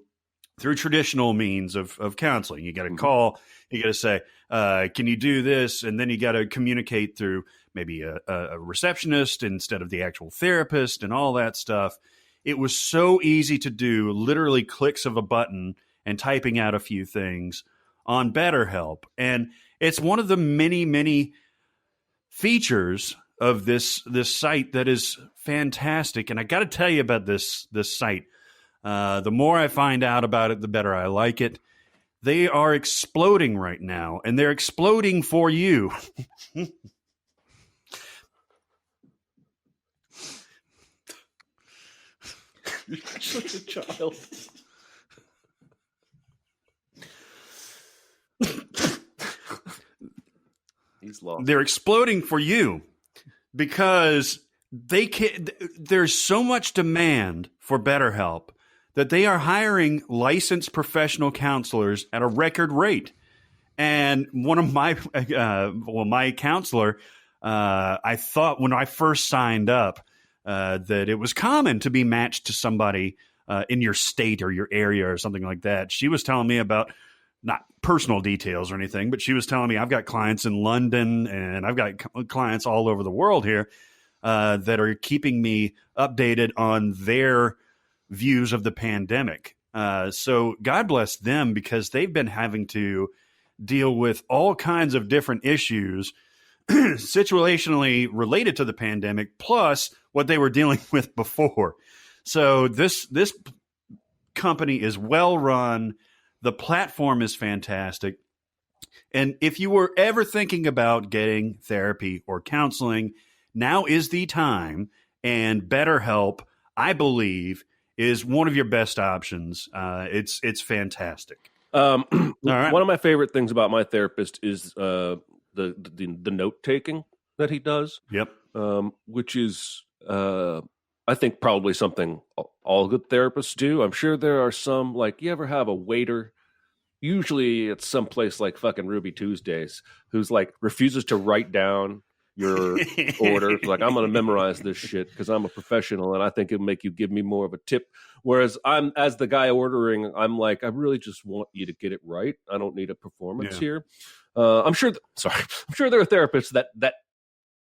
through traditional means of counseling. You got to call, you got to say, "Can you do this?" And then you got to communicate through maybe a receptionist instead of the actual therapist and all that stuff. It was so easy to do, literally clicks of a button and typing out a few things on BetterHelp. And it's one of the many, many features of this site that is fantastic. And I got to tell you about this site. The more I find out about it, the better I like it. They are exploding right now, and they're exploding for you. You're such a child. He's lost. They're exploding for you because there's so much demand for BetterHelp that they are hiring licensed professional counselors at a record rate. And one of my my counselor, I thought when I first signed up that it was common to be matched to somebody in your state or your area or something like that. She was telling me about, not personal details or anything, but she was telling me I've got clients in London and I've got clients all over the world here that are keeping me updated on their views of the pandemic. So God bless them, because they've been having to deal with all kinds of different issues situationally related to the pandemic, plus what they were dealing with before. So this company is well run. The platform is fantastic. And if you were ever thinking about getting therapy or counseling, now is the time. And BetterHelp, I believe, is one of your best options. It's fantastic. All right. One of my favorite things about my therapist is the note taking that he does. Yep. Which is I think probably something all good therapists do. I'm sure there are some, like, you ever have a waiter, usually it's someplace like fucking Ruby Tuesdays, who's like refuses to write down your order. Like, I'm going to memorize this shit because I'm a professional and I think it'll make you give me more of a tip. Whereas I'm, as the guy ordering, I'm like, I really just want you to get it right. I don't need a performance here. I'm sure there are therapists that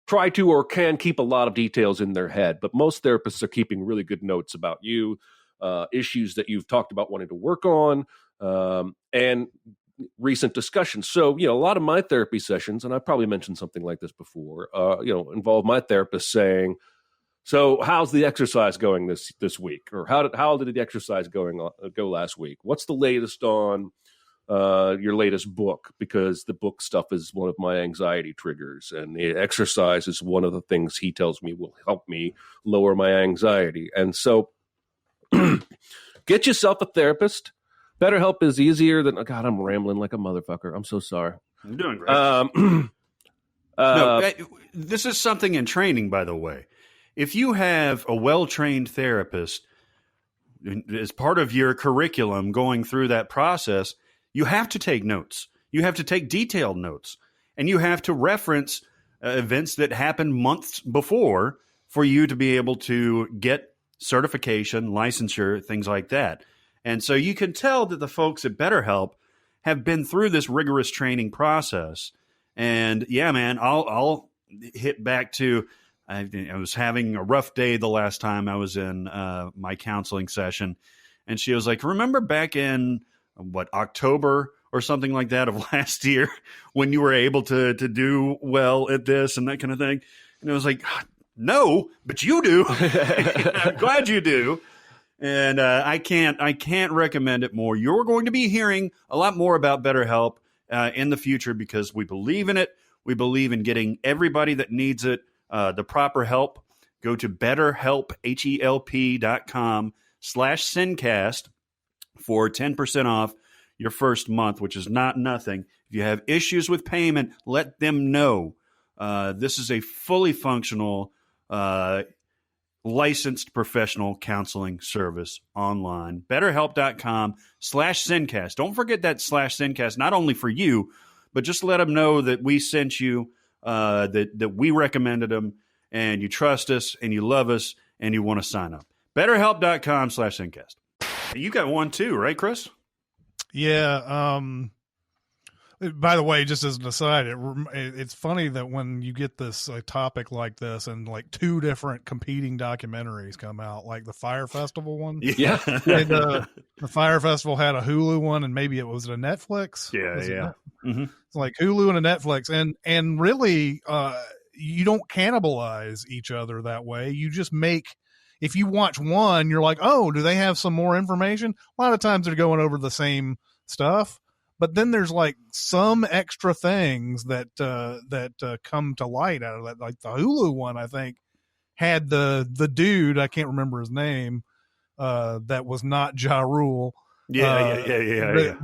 try to or can keep a lot of details in their head, but most therapists are keeping really good notes about you, issues that you've talked about wanting to work on, and recent discussions. So, a lot of my therapy sessions, and I probably mentioned something like this before, involve my therapist saying, "So, how's the exercise going this week?" Or how did the exercise go last week? What's the latest on your latest book? Because the book stuff is one of my anxiety triggers, and the exercise is one of the things he tells me will help me lower my anxiety. And so get yourself a therapist. BetterHelp is easier than, God, I'm rambling like a motherfucker. I'm so sorry. I'm doing great. No, this is something in training, by the way. If you have a well-trained therapist as part of your curriculum going through that process, you have to take notes. You have to take detailed notes. And you have to reference events that happened months before for you to be able to get certification, licensure, things like that. And so you can tell that the folks at BetterHelp have been through this rigorous training process. And yeah, man, I'll hit back to, I was having a rough day the last time I was in my counseling session. And she was like, remember back in October or something like that of last year when you were able to do well at this and that kind of thing? And it was like, no, but you do. I'm glad you do. And I can't recommend it more. You're going to be hearing a lot more about BetterHelp in the future because we believe in it. We believe in getting everybody that needs it the proper help. Go to BetterHelp, HELP.com/SinCast for 10% off your first month, which is not nothing. If you have issues with payment, let them know. This is a fully functional, licensed professional counseling service online. BetterHelp.com/SinCast. Don't forget that /SinCast, not only for you, but just let them know that we sent you, that we recommended them, and you trust us, and you love us, and you want to sign up. BetterHelp.com/SinCast. You got one too, right, Chris? Yeah. By the way, just as an aside, it's funny that when you get this topic like this and like two different competing documentaries come out, like the Fire Festival one. Yeah. And, the Fire Festival had a Hulu one, and maybe it was a Netflix. Yeah. Mm-hmm. It's like Hulu and a Netflix, and really, you don't cannibalize each other that way. You just make, if you watch one, you're like, oh, do they have some more information? A lot of times they're going over the same stuff, but then there's like some extra things that come to light out of that. Like the Hulu one, I think, had the dude, I can't remember his name, that was not Ja Rule. Yeah.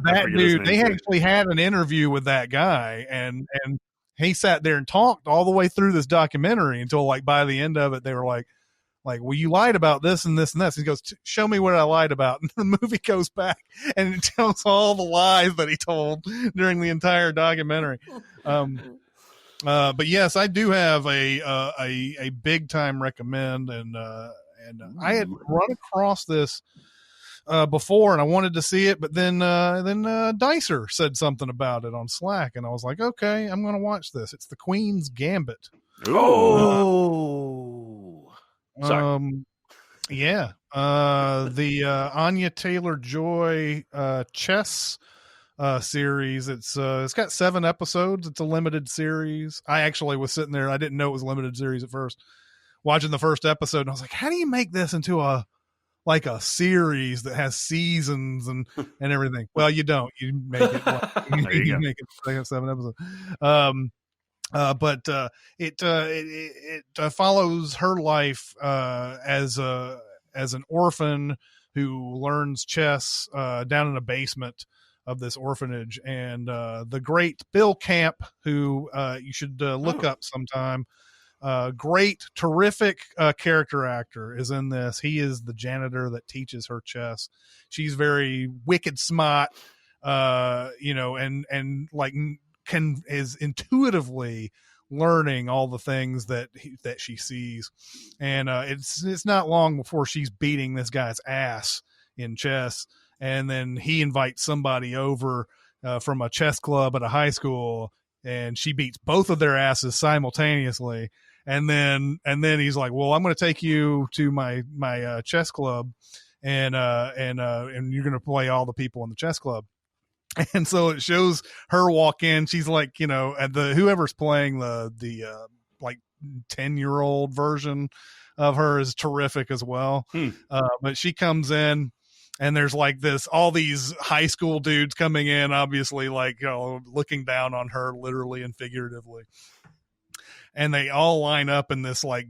That dude, they actually had an interview with that guy, and he sat there and talked all the way through this documentary until like by the end of it, they were like, well, you lied about this and this and this. He goes, show me what I lied about. And the movie goes back and it tells all the lies that he told during the entire documentary. But yes, I do have a big time recommend, and I had run across this before and I wanted to see it, but then Dicer said something about it on Slack, and I was like, okay, I'm going to watch this. It's The Queen's Gambit. Sorry. Yeah. The Anya Taylor-Joy chess series. It's got 7 episodes. It's a limited series. I actually was sitting there. I didn't know it was a limited series at first. Watching the first episode, and I was like, how do you make this into a series that has seasons and everything? Well, you don't. You make it. You make it. They have 7 episodes. But it follows her life as an orphan who learns chess down in a basement of this orphanage, and the great Bill Camp, who you should look up sometime. Great, terrific character actor is in this. He is the janitor that teaches her chess. She's very wicked smart, and like is intuitively learning all the things that she sees, and it's not long before she's beating this guy's ass in chess, and then he invites somebody over from a chess club at a high school, and she beats both of their asses simultaneously. And then he's like, well, I'm going to take you to my chess club, and you're going to play all the people in the chess club. And so it shows her walk in. She's like, at whoever's playing the like 10-year-old version of her is terrific as well. But she comes in, and there's like all these high school dudes coming in, obviously, like, looking down on her literally and figuratively. And they all line up in this like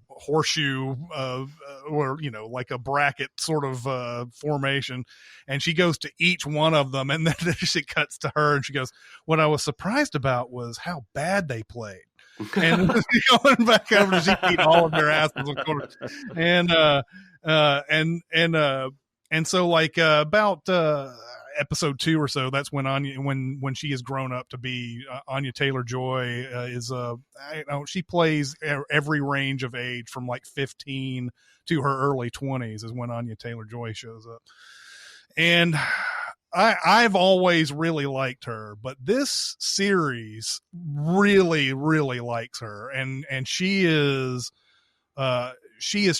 horseshoe or like a bracket sort of formation, and she goes to each one of them, and then she cuts to her and she goes, what I was surprised about was how bad they played. And going back over, she beat all of their asses, of course. And so like about episode 2 or so, that's when Anya, when she has grown up to be Anya Taylor-Joy is she plays every range of age from like 15 to her early 20s is when Anya Taylor-Joy shows up. And I've always really liked her, but this series really, really likes her, and she is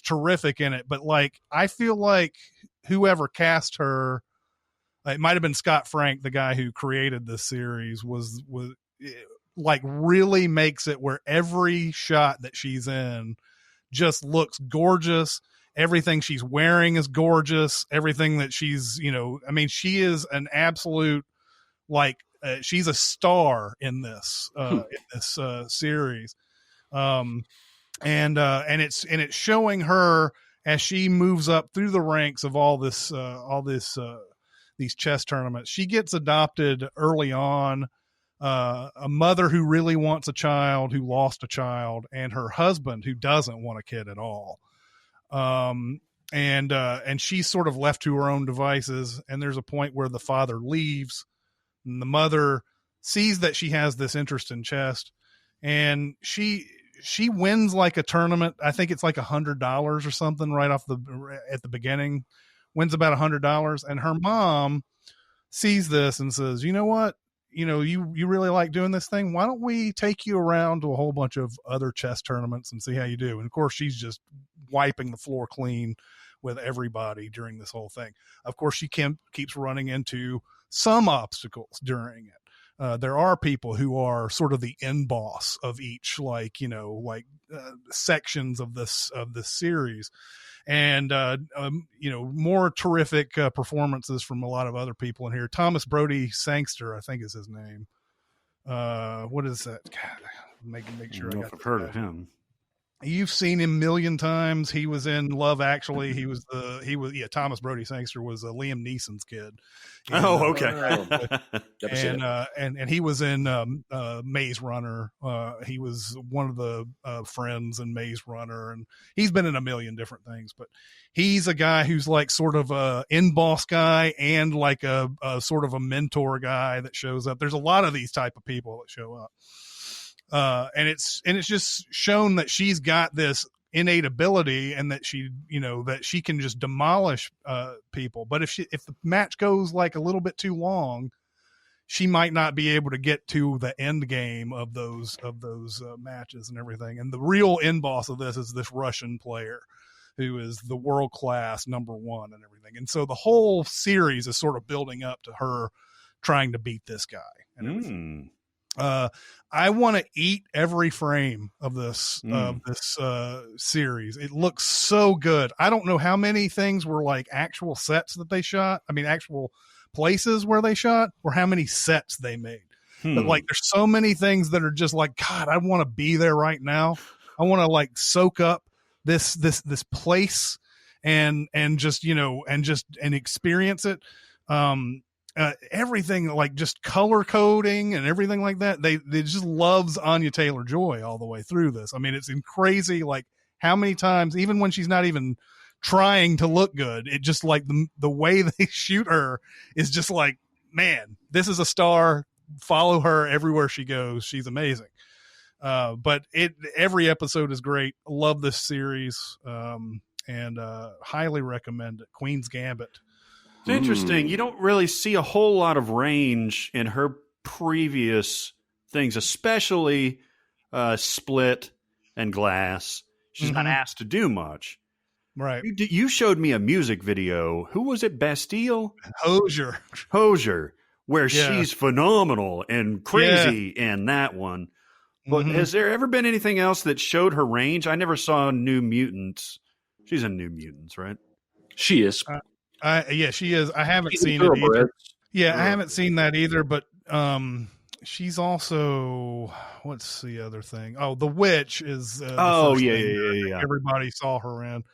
terrific in it. But like, I feel like whoever cast her it might've been Scott Frank, the guy who created this series, was like really makes it where every shot that she's in just looks gorgeous. Everything she's wearing is gorgeous. Everything that she's, I mean, she is an absolute, like, she's a star in this series. And it's showing her as she moves up through the ranks of these chess tournaments. She gets adopted early on. A mother who really wants a child, who lost a child, and her husband who doesn't want a kid at all. And she's sort of left to her own devices. And there's a point where the father leaves, and the mother sees that she has this interest in chess, and she wins like a tournament. I think it's like $100 or something right off at the beginning, wins about $100. And her mom sees this and says, you know what? You really like doing this thing. Why don't we take you around to a whole bunch of other chess tournaments and see how you do? And of course, she's just wiping the floor clean with everybody during this whole thing. Of course, she keeps running into some obstacles during it. There are people who are sort of the end boss of each, sections of this series. And, more terrific performances from a lot of other people in here. Thomas Brody Sangster, I think is his name. What is that? God, make sure I got I've heard of him. You've seen him a million times. He was in Love Actually. Thomas Brody Sangster was Liam Neeson's kid. Okay. And he was in Maze Runner. He was one of the friends in Maze Runner, and he's been in a million different things, but he's a guy who's like sort of a in-boss guy and like a sort of a mentor guy that shows up. There's a lot of these type of people that show up. And it's just shown that she's got this innate ability, and that that she can just demolish people. But if the match goes like a little bit too long, she might not be able to get to the end game of those matches and everything. And the real end boss of this is this Russian player who is the world class number one and everything. And so the whole series is sort of building up to her trying to beat this guy and everything. I want to eat every frame of this series. It looks so good. I don't know how many things were like actual sets that they shot. I mean, actual places where they shot, or how many sets they made. But like, there's so many things that are just like, God, I want to be there right now. I want to like soak up this place and just experience it. Everything, like just color coding and everything like that. They just loves Anya Taylor-Joy all the way through this. I mean, it's crazy. Like how many times, even when she's not even trying to look good, it just like the way they shoot her is just like, man, this is a star. Follow her everywhere she goes. She's amazing. But every episode is great. Love this series. And highly recommend it. Queen's Gambit. It's interesting. You don't really see a whole lot of range in her previous things, especially Split and Glass. She's not asked to do much. Right. You showed me a music video. Who was it? Bastille? Hosier, where she's phenomenal and crazy in that one. But has there ever been anything else that showed her range? I never saw New Mutants. She's in New Mutants, right? She is. Yeah, she is. I haven't seen it either. Yeah, I haven't seen that either, but she's also, what's the other thing? Oh, The Witch is yeah. Everybody saw her in.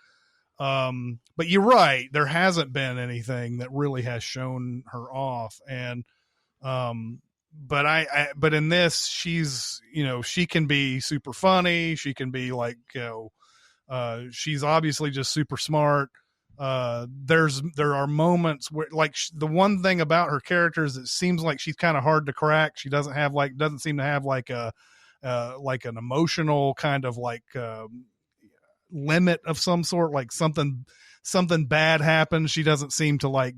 But you're right, there hasn't been anything that really has shown her off. And but in this, she's, she can be super funny, she can be like, she's obviously just super smart. There are moments where, like, the one thing about her character is it seems like she's kind of hard to crack. She doesn't seem to have like an emotional kind of like limit of some sort. Like something bad happens, she doesn't seem to like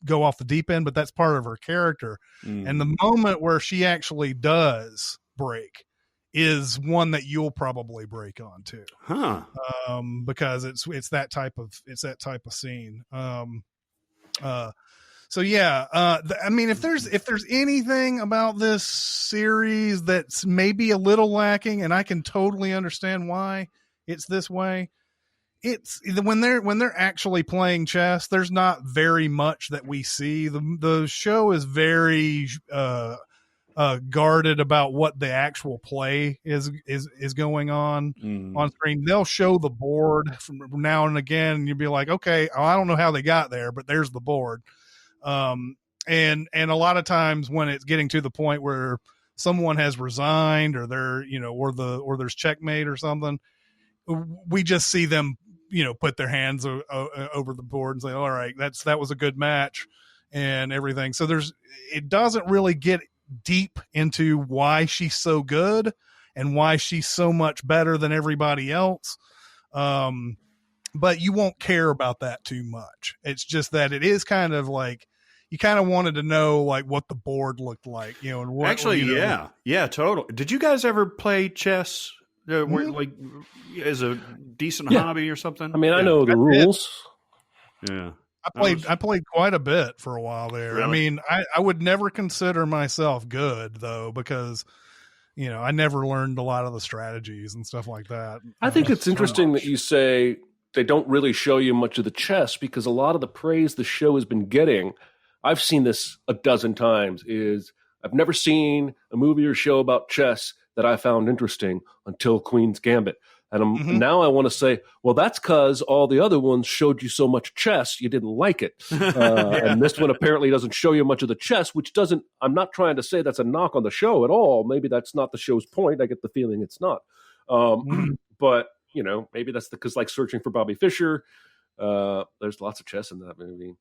go off the deep end, but that's part of her character. And the moment where she actually does break is one that you'll probably break on too. Because it's that type of scene. yeah, I mean, if there's anything about this series that's maybe a little lacking, and I can totally understand why it's this way, it's when they're actually playing chess, there's not very much that we see. The show is very guarded about what the actual play is going on screen. They'll show the board from now and again, and you'll be like, okay, I don't know how they got there, but there's the board. And a lot of times when it's getting to the point where someone has resigned or they're, or there's checkmate or something, we just see them, put their hands over the board and say, all right, that was a good match and everything. So it doesn't really get deep into why she's so good and why she's so much better than everybody else. But you won't care about that too much. It's just that it is kind of like, you kind of wanted to know like what the board looked like, and what actually, yeah, totally. Did you guys ever play chess, like as a decent hobby or something? I mean, I know the rules. Yeah, I played quite a bit for a while there. Really? I mean, I would never consider myself good though, because I never learned a lot of the strategies and stuff like that. I think it's interesting that you say they don't really show you much of the chess, because a lot of the praise the show has been getting, I've seen this a dozen times, is I've never seen a movie or show about chess that I found interesting until Queen's Gambit. And now I want to say, well, that's because all the other ones showed you so much chess, you didn't like it. And this one apparently doesn't show you much of the chess, which doesn't, I'm not trying to say that's a knock on the show at all. Maybe that's not the show's point. I get the feeling it's not. But, maybe that's because like Searching for Bobby Fischer, there's lots of chess in that movie.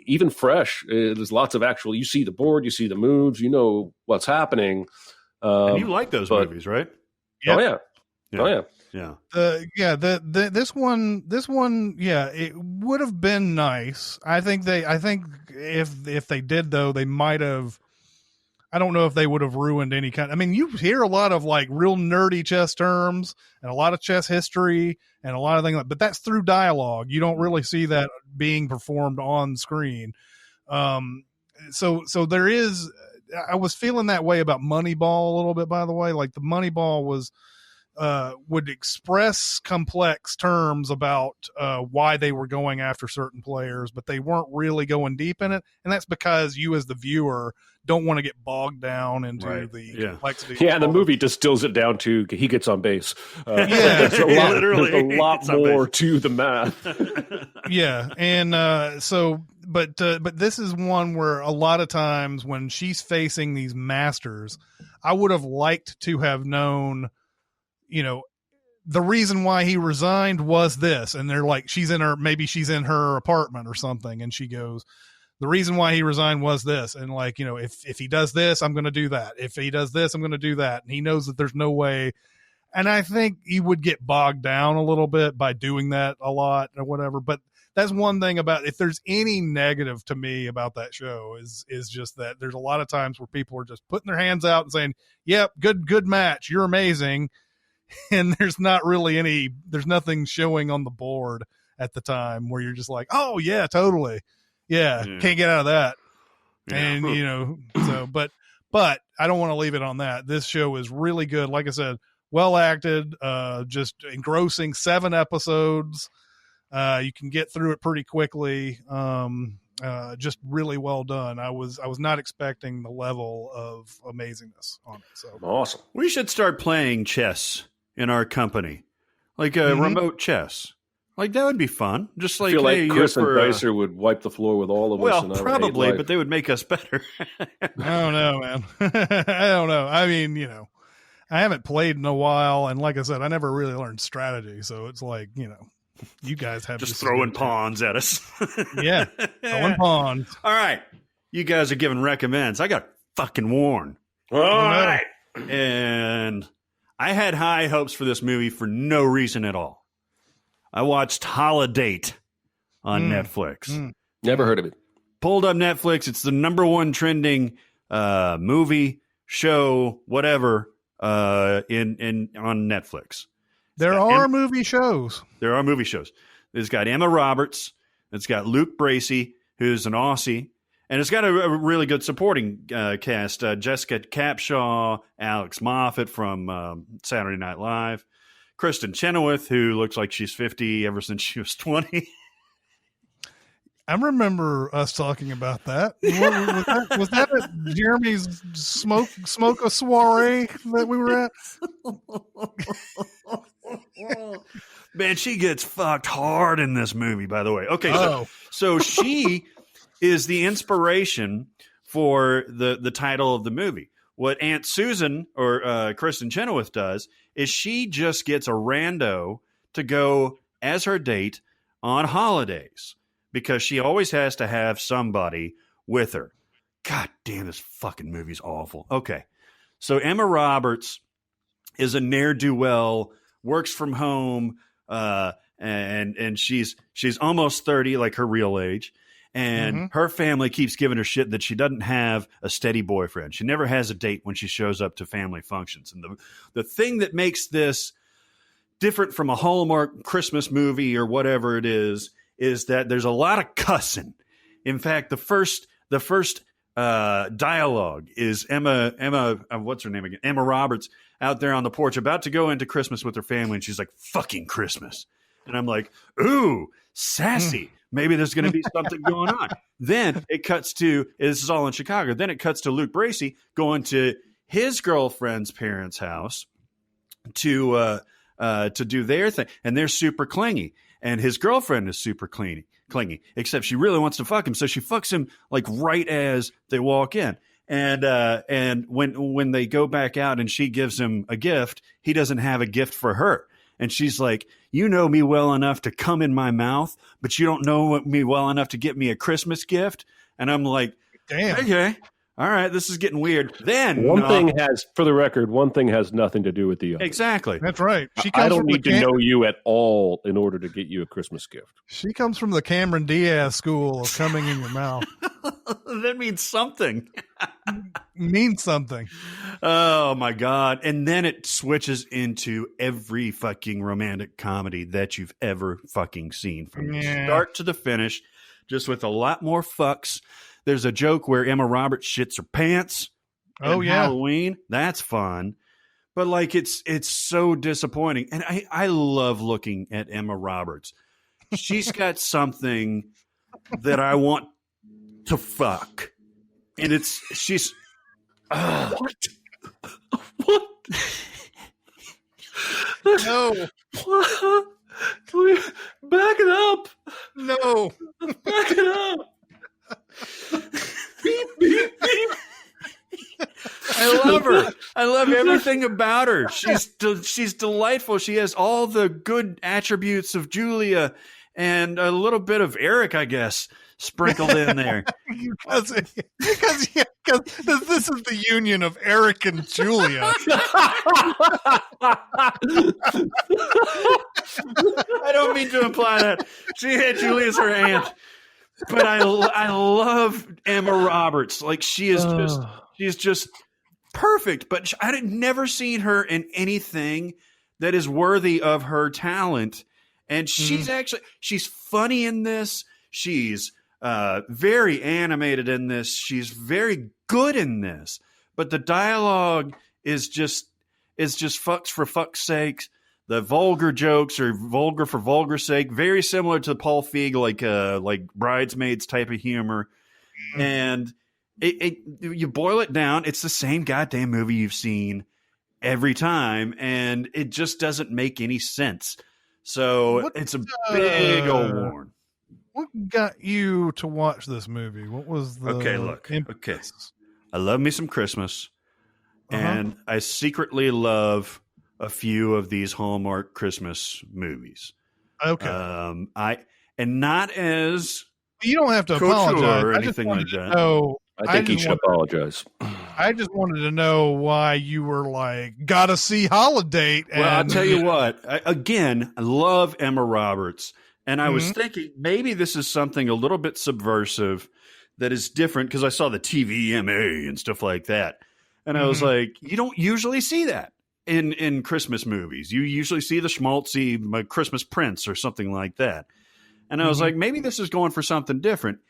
Even Fresh, there's lots of actual, you see the board, you see the moves, you know what's happening. And you like those movies, right? Yep. Oh yeah. This one, it would have been nice. I think if they did though, they might have, I don't know if they would have ruined any kind. I mean, you hear a lot of like real nerdy chess terms and a lot of chess history and a lot of things, but that's through dialogue. You don't really see that being performed on screen. So there is, I was feeling that way about Moneyball a little bit, by the way. Like the Moneyball was, would express complex terms about why they were going after certain players, but they weren't really going deep in it. And that's because you as the viewer don't want to get bogged down into the complexity. Yeah, and the movie distills it down to he gets on base. There's a lot more to the math. And but this is one where a lot of times when she's facing these masters, I would have liked to have known, the reason why he resigned was this. And they're like, maybe she's in her apartment or something. And she goes, the reason why he resigned was this. And like, if he does this, I'm going to do that. If he does this, I'm going to do that. And he knows that there's no way. And I think he would get bogged down a little bit by doing that a lot or whatever. But that's one thing about, if there's any negative to me about that show is just that there's a lot of times where people are just putting their hands out and saying, yep, good match. You're amazing. And there's nothing showing on the board at the time where you're just like, oh yeah, totally. Yeah. Can't get out of that. Yeah. And but I don't want to leave it on that. This show is really good. Like I said, well acted, just engrossing, 7 episodes. You can get through it pretty quickly. Just really well done. I was not expecting the level of amazingness on it. So awesome. We should start playing chess in our company, like remote chess. Like that would be fun. Just like, I feel like Chris and Dicer would wipe the floor with all of us. Well, probably, but they would make us better. I don't know, man. I don't know. I mean, I haven't played in a while, and like I said, I never really learned strategy. So it's like, you guys have just throwing pawns at us. Yeah, throwing pawns. All right, you guys are giving recommends. I got fucking warned. All right, and I had high hopes for this movie for no reason at all. I watched Holidate on Netflix. Never heard of it. Pulled up Netflix. It's the #1 trending movie, show, whatever on Netflix. There are movie shows. There are movie shows. It's got Emma Roberts. It's got Luke Bracey. who's an Aussie. And it's got a really good supporting cast. Jessica Capshaw, Alex Moffat from Saturday Night Live, Kristen Chenoweth, who looks like she's 50 ever since she was 20. I remember us talking about that. Was that at Jeremy's smoke a soiree that we were at? Man, she gets fucked hard in this movie, by the way. Okay, so she is the inspiration for the title of the movie. What Aunt Susan or Kristen Chenoweth does is she just gets a rando to go as her date on holidays, because she always has to have somebody with her. God damn, this fucking movie's awful. Okay. So Emma Roberts is a ne'er-do-well, works from home, and she's almost 30, like her real age. And her family keeps giving her shit that she doesn't have a steady boyfriend. She never has a date when she shows up to family functions. And the thing that makes this different from a Hallmark Christmas movie or whatever it is that there's a lot of cussing. In fact, the first dialogue is Emma, what's her name again? Emma Roberts out there on the porch about to go into Christmas with her family, and she's like, "Fucking Christmas," and I'm like, "Ooh, sassy." Maybe there's going to be something going on. Then it cuts to, this is all in Chicago. Then it cuts to Luke Bracey going to his girlfriend's parents' house to do their thing, and they're super clingy. And his girlfriend is super clingy, except she really wants to fuck him. So she fucks him like right as they walk in. And when they go back out and she gives him a gift, he doesn't have a gift for her. And she's like, "You know me well enough to come in my mouth, but you don't know me well enough to get me a Christmas gift." And I'm like, "Damn. Okay. All right, this is getting weird." Then one thing has nothing to do with the other. Exactly. That's right. I don't need to know you at all in order to get you a Christmas gift. She comes from the Cameron Diaz school of coming in your mouth. That means something. Means something. Oh my God. And then it switches into every fucking romantic comedy that you've ever fucking seen, from the start to the finish, just with a lot more fucks. There's a joke where Emma Roberts shits her pants. Oh, yeah. Halloween. That's fun. But like, it's so disappointing. And I love looking at Emma Roberts. She's got something that I want to fuck. And she's what? No. Back it up. No. Back it up. Beep, beep, beep. I love her. I love everything about her. She's delightful. She has all the good attributes of Julia and a little bit of Eric, I guess, sprinkled in there. because this is the union of Eric and Julia. I don't mean to imply that. She had Julia as her aunt. But I love Emma Roberts. Like, she's just perfect. But I've never seen her in anything that is worthy of her talent. And she's funny in this. She's very animated in this. She's very good in this. But the dialogue is just fucks for fuck's sakes. The vulgar jokes are vulgar for vulgar sake, very similar to Paul Feig, like Bridesmaids type of humor. And you boil it down, it's the same goddamn movie you've seen every time, and it just doesn't make any sense. So it's a big old warn. What got you to watch this movie? What was the Okay. I love me some Christmas, and I secretly love a few of these Hallmark Christmas movies. Okay. And not as you don't have to apologize or anything like that. I think you should apologize. I just wanted to know why you were like, gotta see Holidate. Well, I'll tell you what. I love Emma Roberts. And I was thinking maybe this is something a little bit subversive that is different, because I saw the TVMA and stuff like that. And I was like, you don't usually see that in Christmas movies. You usually see the schmaltzy Christmas Prince or something like that. And I was like, maybe this is going for something different.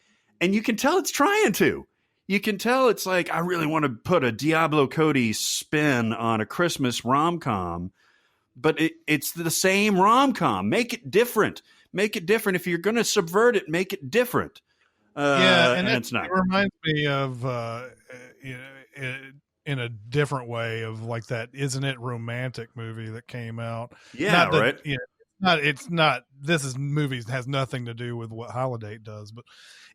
And you can tell it's trying to. You can tell it's like, I really want to put a Diablo Cody spin on a Christmas rom-com, but it's the same rom-com. Make it different. Make it different. If you're going to subvert it, make it different. And it's not. It reminds me of, in a different way, of like that Isn't It Romantic movie that came out. Yeah, right. It's not, movies has nothing to do with what Holidate does, but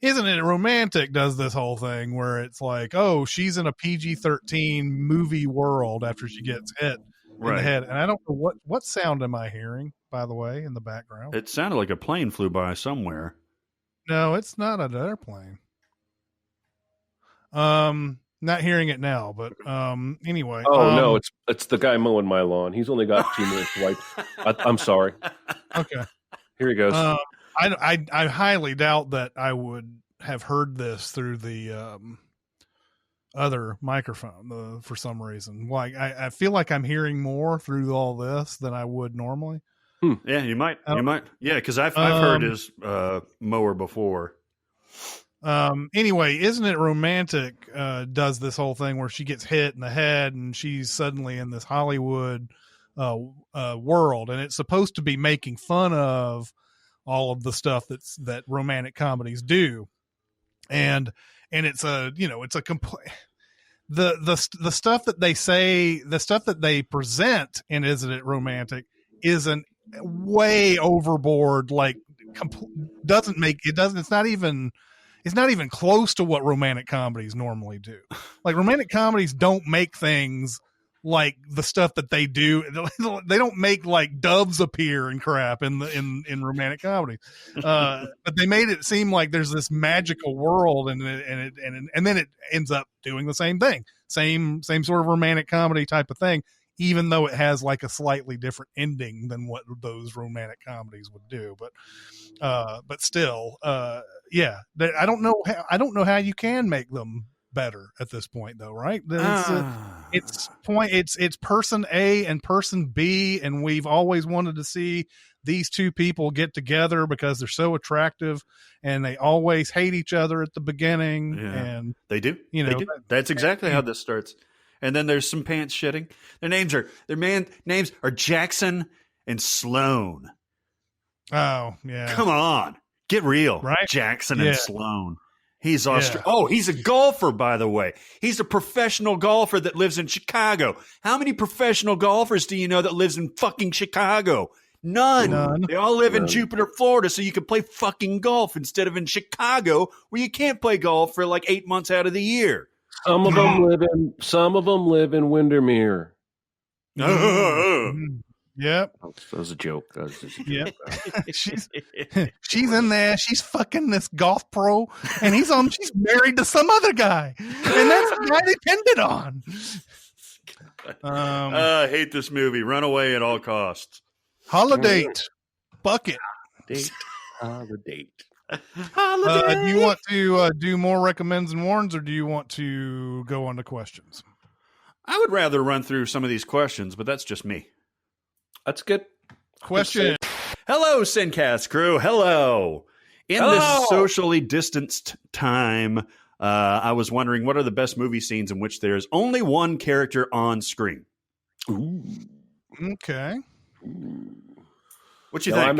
Isn't It Romantic does this whole thing where it's like, oh, she's in a PG-13 movie world after she gets hit in the head. And I don't know what sound am I hearing, by the way, in the background? It sounded like a plane flew by somewhere. No, it's not an airplane. Not hearing it now, but anyway. Oh no, it's the guy mowing my lawn. He's only got 2 minutes to wipe. I'm sorry. Okay, here he goes. I highly doubt that I would have heard this through the other microphone for some reason. Like I feel like I'm hearing more through all this than I would normally. Yeah, you might. Yeah, because I've heard his mower before. Anyway, Isn't It Romantic does this whole thing where she gets hit in the head and she's suddenly in this Hollywood world, and it's supposed to be making fun of all of the stuff that romantic comedies do, and it's a complete the stuff that they say, the stuff that they present in Isn't It Romantic isn't way overboard, like it's not even close to what romantic comedies normally do. Like romantic comedies don't make things like the stuff that they do. They don't make like doves appear and crap in romantic comedies. But they made it seem like there's this magical world, and then it ends up doing the same thing, same sort of romantic comedy type of thing, even though it has like a slightly different ending than what those romantic comedies would do. But still, yeah, I don't know how you can make them better at this point, though, right? It's person A and person B, and we've always wanted to see these two people get together because they're so attractive, and they always hate each other at the beginning. Yeah. And they do, That's exactly how this starts. And then there's some pants shitting. Their names are Jackson and Sloan. Oh, yeah. Come on. Get real. Right? Jackson and Sloan. He's Australian. Yeah. Oh, he's a golfer, by the way. He's a professional golfer that lives in Chicago. How many professional golfers do you know that lives in fucking Chicago? None. They all live in Jupiter, Florida, so you can play fucking golf instead of in Chicago, where you can't play golf for like 8 months out of the year. Some of them live in Windermere. Yep. That was a joke. Yep. she's in there. She's fucking this golf pro, and she's married to some other guy, and that's the guy they pinned it on. I hate this movie. Run away at all costs. Holidate. Bucket. Holidate. Do you want to do more recommends and warns, or do you want to go on to questions? I would rather run through some of these questions, but that's just me. That's good. Question. Hello, SinCast crew. Hello. In this socially distanced time, I was wondering, what are the best movie scenes in which there's only one character on screen? Ooh. Okay. What you think? I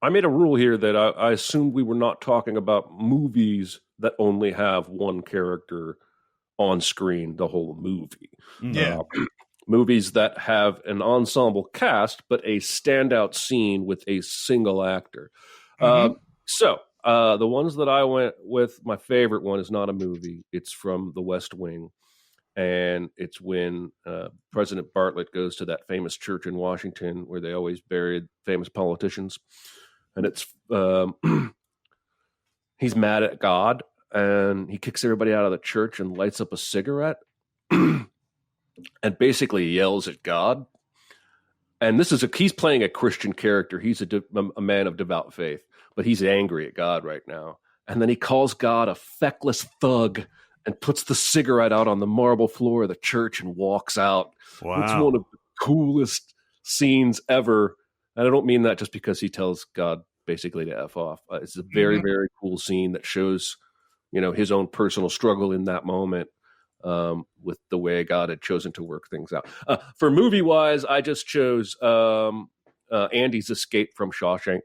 made a rule here that I assumed we were not talking about movies that only have one character on screen the whole movie. Yeah. Movies that have an ensemble cast, but a standout scene with a single actor. Mm-hmm. So the ones that I went with, my favorite one is not a movie. It's from The West Wing. And it's when President Bartlett goes to that famous church in Washington where they always buried famous politicians. And it's he's mad at God, and he kicks everybody out of the church and lights up a cigarette and basically yells at God. And he's playing a Christian character. He's a man of devout faith, but he's angry at God right now. And then he calls God a feckless thug and puts the cigarette out on the marble floor of the church and walks out. Wow. It's one of the coolest scenes ever. And I don't mean that just because he tells God basically to F off. It's a very, very cool scene that shows, his own personal struggle in that moment with the way God had chosen to work things out. For movie-wise, I just chose Andy's escape from Shawshank.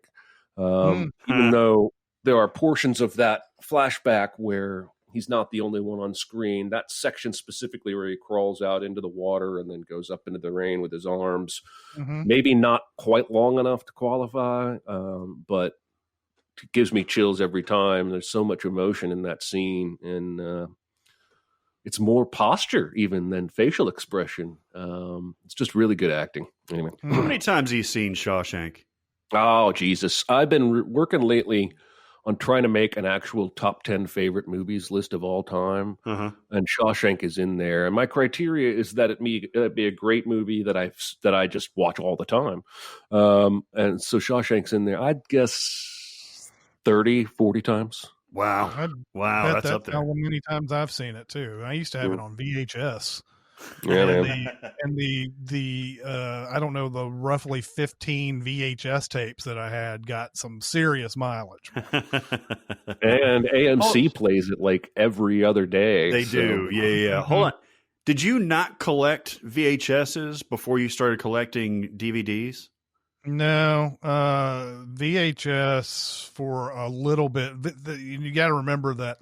Even though there are portions of that flashback where he's not the only one on screen, that section specifically where he crawls out into the water and then goes up into the rain with his arms, maybe not quite long enough to qualify, but it gives me chills every time. There's so much emotion in that scene, and it's more posture even than facial expression. It's just really good acting. Anyway. How many times have you seen Shawshank? Oh, Jesus. I've been working lately on trying to make an actual top 10 favorite movies list of all time. And Shawshank is in there. And my criteria is that it be a great movie that I just watch all the time. And so Shawshank's in there. I'd guess 30, 40 times. Wow. Wow. That's up there. How many times I've seen it too. I used to have it on VHS. Yeah, and the I don't know, the roughly 15 VHS tapes that I had got some serious mileage. And AMC plays it like every other day. They do. Yeah. Hold on. Did you not collect VHSs before you started collecting DVDs? No, VHS for a little bit. You got to remember that.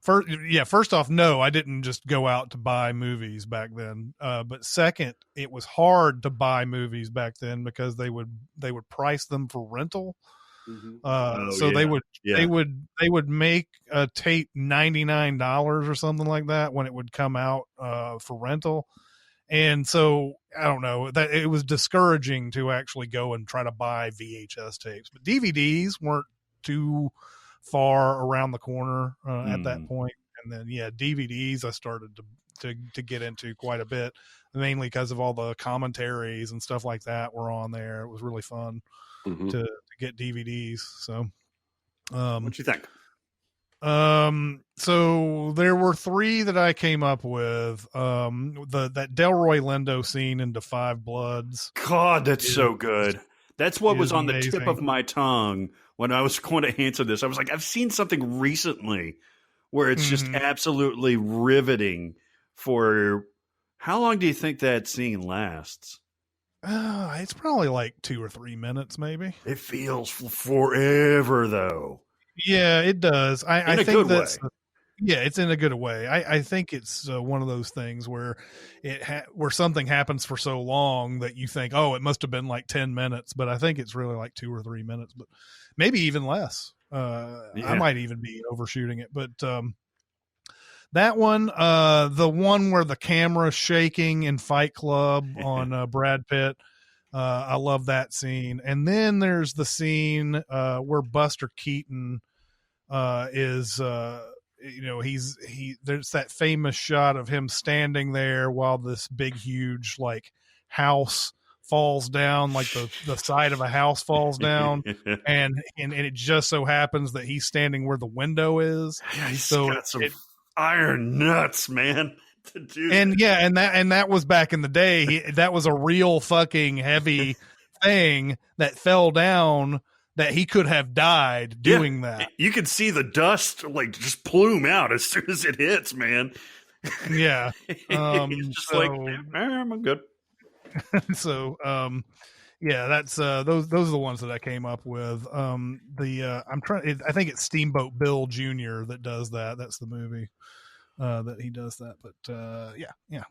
First off, no, I didn't just go out to buy movies back then. But second, it was hard to buy movies back then because they would price them for rental. They would make a tape $99 or something like that when it would come out for rental. And so I don't know, that it was discouraging to actually go and try to buy VHS tapes, but DVDs weren't too far around the corner at that point. And then DVDs I started to get into quite a bit, mainly because of all the commentaries and stuff like that were on there. It was really fun to get DVDs. So what'd you think? So there were 3 that I came up with. That Delroy Lindo scene in Da 5 Bloods. God, that's so good. That's what was on the tip of my tongue when I was going to answer this. I was like, I've seen something recently where it's just absolutely riveting. For how long do you think that scene lasts? It's probably like 2 or 3 minutes, maybe. It feels forever, though. Yeah, it does. I think that's it's in a good way. I think it's one of those things where where something happens for so long that you think, oh, it must have been like 10 minutes, but I think it's really like 2 or 3 minutes, but maybe even less. I might even be overshooting it, but that one, the one where the camera's shaking in Fight Club on Brad Pitt. I love that scene. And then there's the scene where Buster Keaton is there's that famous shot of him standing there while this big huge like house falls down, like the side of a house falls down, and it just so happens that he's standing where the window is. Yeah, he's got some iron nuts, man. And that was back in the day. That was a real fucking heavy thing that fell down, that he could have died doing that. You could see the dust like just plume out as soon as it hits, man. Yeah. He's just like, I'm good. So that's those are the ones that I came up with. I think it's Steamboat Bill Jr. that does that. That's the movie that he does that. But yeah.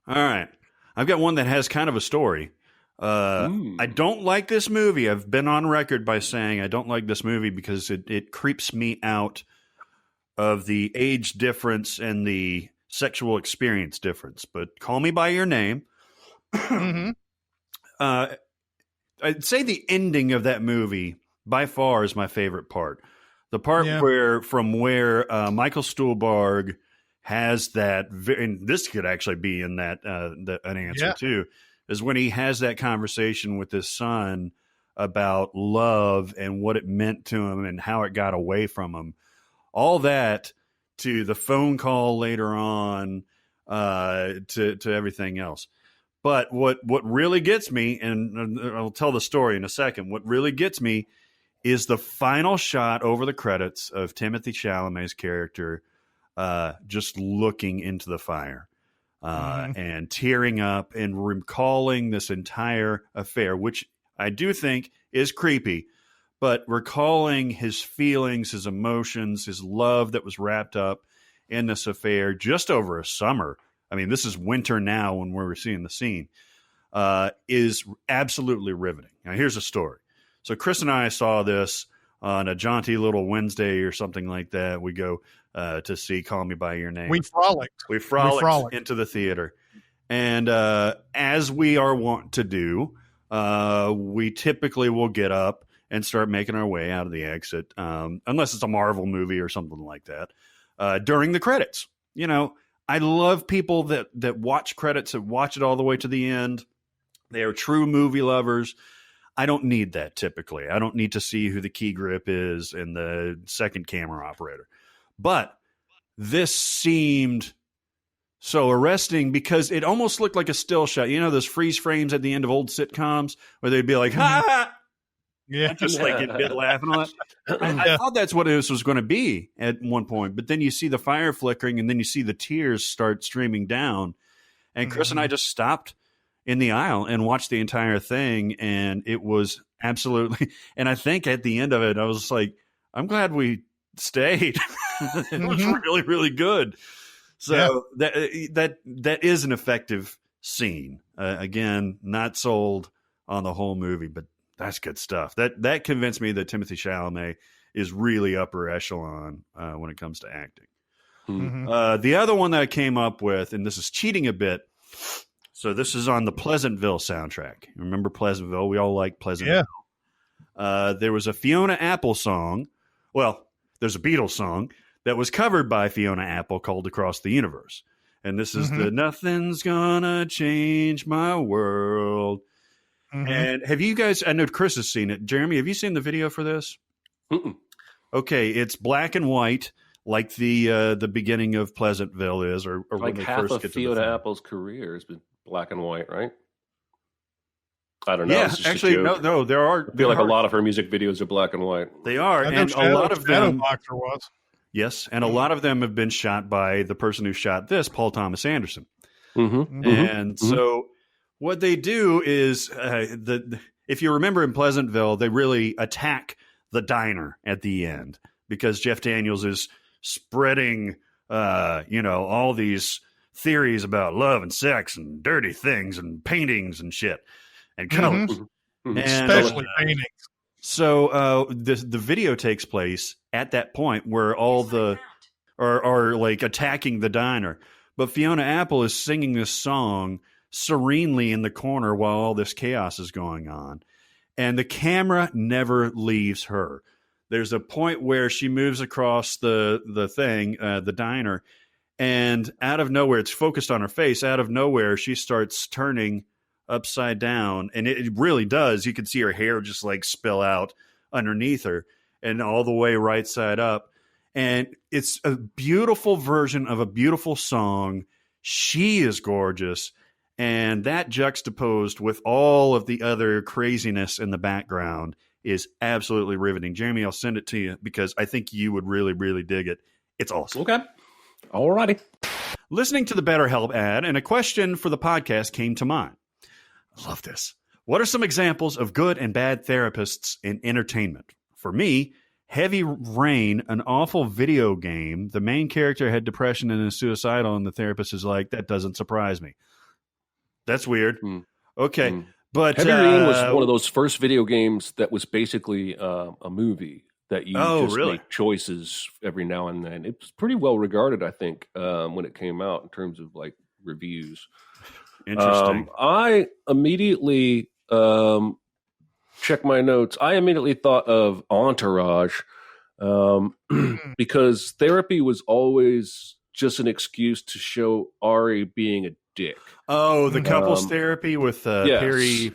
All right. I've got one that has kind of a story. I don't like this movie. I've been on record by saying I don't like this movie because it creeps me out of the age difference and the sexual experience difference. But call me by your name. I'd say the ending of that movie by far is my favorite part. The part where Michael Stuhlbarg has that, and this could actually be in that an answer too, is when he has that conversation with his son about love and what it meant to him and how it got away from him. All that to the phone call later on, to everything else. But what really gets me, and I'll tell the story in a second, what really gets me is the final shot over the credits of Timothée Chalamet's character just looking into the fire and tearing up and recalling this entire affair, which I do think is creepy, but recalling his feelings, his emotions, his love that was wrapped up in this affair just over a summer. I mean, this is winter now when we're seeing the scene, is absolutely riveting. Now, here's a story. So Chris and I saw this on a jaunty little Wednesday or something like that. We go to see Call Me By Your Name. We frolicked. We frolicked into the theater. And as we are wont to do, we typically will get up and start making our way out of the exit, unless it's a Marvel movie or something like that, during the credits. You know, I love people that watch credits and watch it all the way to the end. They are true movie lovers. I don't need that typically. I don't need to see who the key grip is and the second camera operator. But this seemed so arresting because it almost looked like a still shot. You know, those freeze frames at the end of old sitcoms where they'd be like, ha! Yeah. Just like a bit laughing on it. I thought that's what this was going to be at one point. But then you see the fire flickering and then you see the tears start streaming down. And Chris and I just stopped in the aisle and watched the entire thing. And it was absolutely, and I think at the end of it, I was like, I'm glad we stayed. It was really, really good. So that is an effective scene. Again, not sold on the whole movie, but that's good stuff. That convinced me that Timothée Chalamet is really upper echelon when it comes to acting. The other one that I came up with, and this is cheating a bit. So this is on the Pleasantville soundtrack. Remember Pleasantville? We all like Pleasantville. Yeah. There was a Fiona Apple song. Well, there's a Beatles song that was covered by Fiona Apple called Across the Universe. And this is the Nothing's Gonna Change My World. And have you guys, I know Chris has seen it. Jeremy, have you seen the video for this? Okay, it's black and white, like the beginning of Pleasantville is, or like when they half first of get to Fiona the Apple's career has been black and white, right? I don't know. Yeah, actually, no, there are. I feel like a lot of her music videos are black and white. They are, and a lot of them. Was. Yes, and a lot of them have been shot by the person who shot this, Paul Thomas Anderson. And so what they do is, if you remember in Pleasantville, they really attack the diner at the end because Jeff Daniels is spreading, all these theories about love and sex and dirty things and paintings and shit and colors, and, especially paintings. So the video takes place at that point where all the are like attacking the diner, but Fiona Apple is singing this song serenely in the corner while all this chaos is going on, and the camera never leaves her. There's a point where she moves across the diner, and out of nowhere, it's focused on her face. Out of nowhere, she starts turning upside down, and it really does. You can see her hair just like spill out underneath her and all the way right side up. And it's a beautiful version of a beautiful song. She is gorgeous. And that juxtaposed with all of the other craziness in the background is absolutely riveting. Jeremy, I'll send it to you because I think you would really, really dig it. It's awesome. Okay. All righty. Listening to the BetterHelp ad and a question for the podcast came to mind. I love this. What are some examples of good and bad therapists in entertainment? For me, Heavy Rain, an awful video game. The main character had depression and is suicidal, and the therapist is like, that doesn't surprise me. That's weird. Okay. But Heavy Rain was one of those first video games that was basically a movie that you make choices every now and then. It was pretty well regarded, I think, when it came out in terms of like reviews. Interesting. I immediately check my notes. I immediately thought of Entourage because therapy was always just an excuse to show Ari being a dick. Oh, the couples therapy with Perry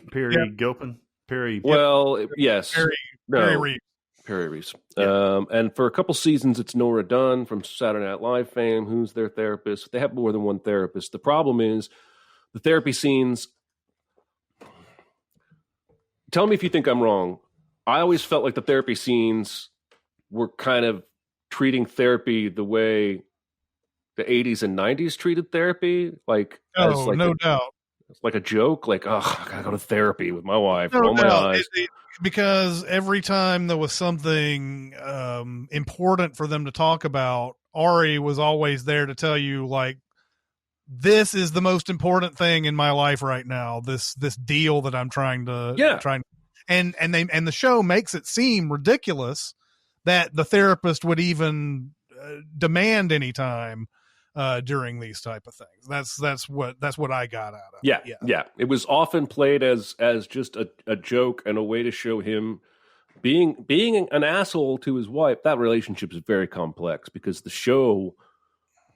Gilpin. Perry. Well, yes. Perry Reeves. Perry Reeves. And for a couple seasons, it's Nora Dunn from Saturday Night Live fame, who's their therapist. They have more than one therapist. The problem is the therapy scenes. Tell me if you think I'm wrong. I always felt like the therapy scenes were kind of treating therapy the way the 80s and 90s treated therapy, like no doubt. It's like a joke, like, oh, I gotta go to therapy with my wife. No Roll my doubt. eyes. Because every time there was something important for them to talk about, Ari was always there to tell you, like, this is the most important thing in my life right now. This deal that I'm trying to and the show makes it seem ridiculous that the therapist would even demand any time during these type of things. That's what I got out of it. Yeah. It was often played as just a joke and a way to show him being an asshole to his wife. That relationship is very complex because the show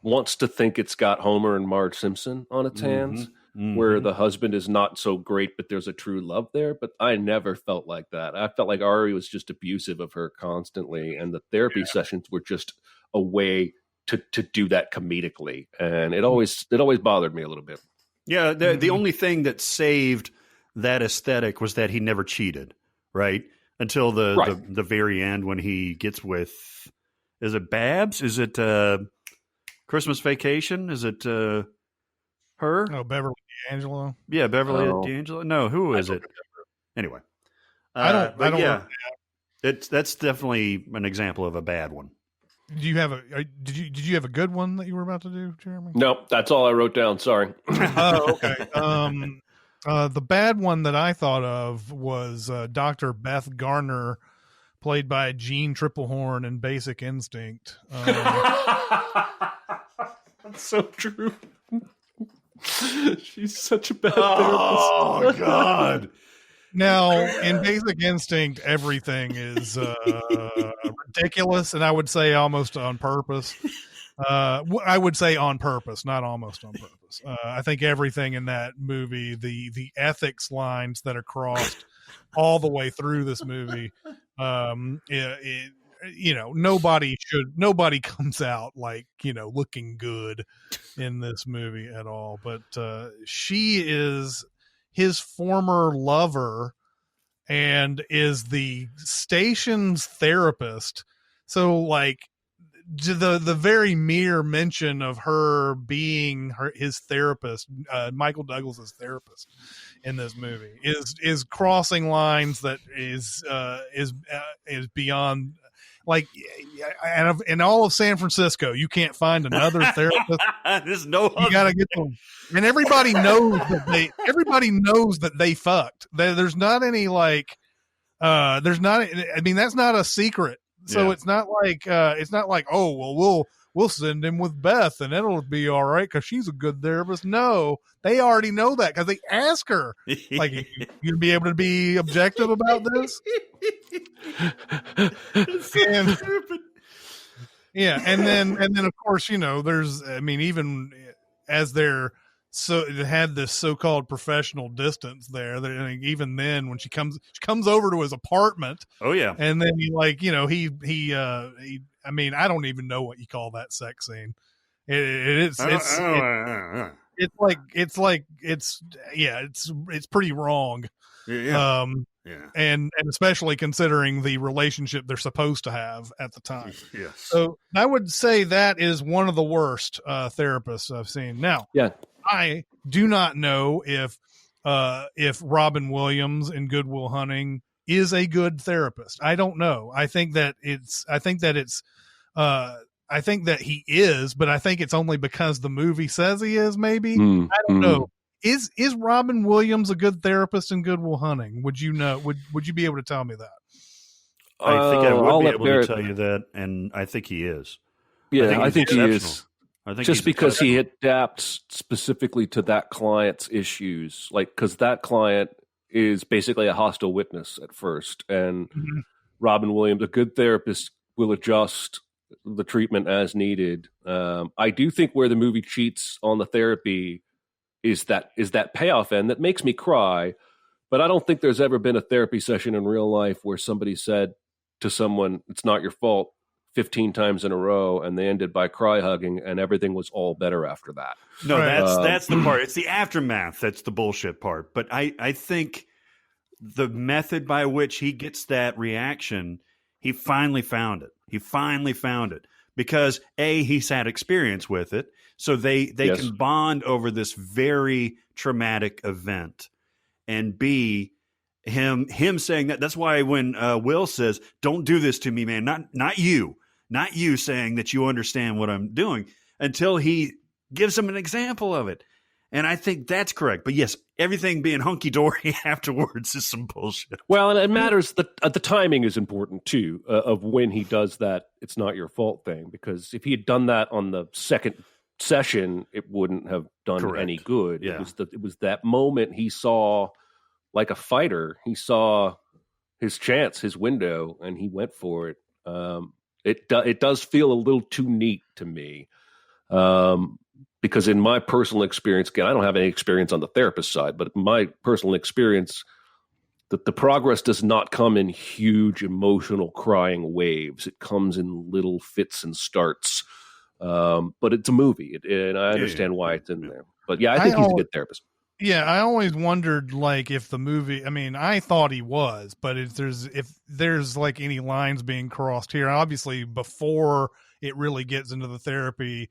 wants to think it's got Homer and Marge Simpson on its hands, where the husband is not so great, but there's a true love there. But I never felt like that. I felt like Ari was just abusive of her constantly, and the therapy sessions were just a way to do that comedically, and it always bothered me a little bit. Yeah, the only thing that saved that aesthetic was that he never cheated, right? Until the very end when he gets with, is it Babs? Is it Christmas Vacation? Is it her? Oh, Beverly D'Angelo. Yeah, Beverly D'Angelo. No, who is it? Anyway, I don't. Yeah, that's definitely an example of a bad one. Did you have a good one that you were about to do, Jeremy? No, that's all I wrote down. Sorry. Oh, okay. The bad one that I thought of was Dr. Beth Garner, played by Jean Triplehorn in Basic Instinct. That's so true. She's such a bad therapist. Oh God. Now, in Basic Instinct, everything is ridiculous, and I would say almost on purpose. I would say on purpose, not almost on purpose. I think everything in that movie, the ethics lines that are crossed all the way through this movie, nobody comes out like, looking good in this movie at all. But she is his former lover and is the station's therapist. So, like, the very mere mention of her being his therapist, Michael Douglas's therapist in this movie, is crossing lines that is beyond. Like, in all of San Francisco, you can't find another therapist. There's no. You gotta get them, and everybody knows that they fucked. There's not any like. There's not. I mean, that's not a secret. So it's not like oh well we'll send him with Beth and it'll be all right because she's a good therapist. No, they already know that because they ask her, like, you'd be able to be objective about this. And, yeah, and then of course, there's, I mean, even as they're it had this so-called professional distance there. Even then, when she comes over to his apartment. Oh yeah, and then he I mean, I don't even know what you call that sex scene. It's pretty wrong. Yeah. And especially considering the relationship they're supposed to have at the time. Yes. So I would say that is one of the worst therapists I've seen. Now, I do not know if Robin Williams in Good Will Hunting is a good therapist. I don't know. I think that he is, but I think it's only because the movie says he is. Maybe I don't know. Is Robin Williams a good therapist in Good Will Hunting? Would you know? Would you be able to tell me that? I think I would be able to tell you that, and I think he is. Yeah, I think he is. Just because he adapts specifically to that client's issues, like, because that client is basically a hostile witness at first, and Robin Williams, a good therapist, will adjust the treatment as needed. I do think where the movie cheats on the therapy is that payoff end that makes me cry, but I don't think there's ever been a therapy session in real life where somebody said to someone, "It's not your fault," 15 times in a row, and they ended by cry hugging, and everything was all better after that. No, that's the part. It's the aftermath that's the bullshit part. But I think the method by which he gets that reaction, he finally found it. Because he's had experience with it. So they can bond over this very traumatic event. And B, him saying that. That's why when Will says, "Don't do this to me, man," not you saying that you understand what I'm doing, until he gives him an example of it. And I think that's correct. But yes, everything being hunky-dory afterwards is some bullshit. Well, and it matters that the timing is important too, of when he does that "it's not your fault" thing. Because if he had done that on the second session, it wouldn't have done any good. Yeah. It was that moment he saw, like a fighter, he saw his chance, his window, and he went for it. It does feel a little too neat to me. Because in my personal experience, again, I don't have any experience on the therapist side, but my personal experience, that the progress does not come in huge emotional crying waves. It comes in little fits and starts. But it's a movie, and I understand why it's in there. But yeah, I think he's a good therapist. Yeah, I always wondered, like, if the movie, I mean, I thought he was, but if there's like any lines being crossed here, obviously before it really gets into the therapy,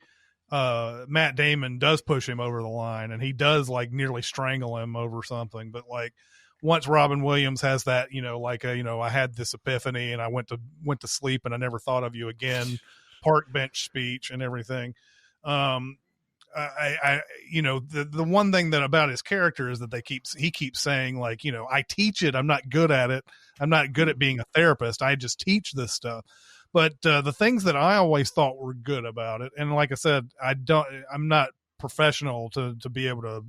Matt Damon does push him over the line, and he does like nearly strangle him over something. But like once Robin Williams has that, I had this epiphany and I went to sleep and I never thought of you again, park bench speech and everything. The one thing that about his character is that he keeps saying, like, I teach it. I'm not good at it. I'm not good at being a therapist. I just teach this stuff. But the things that I always thought were good about it, and like I said, I'm not professional to be able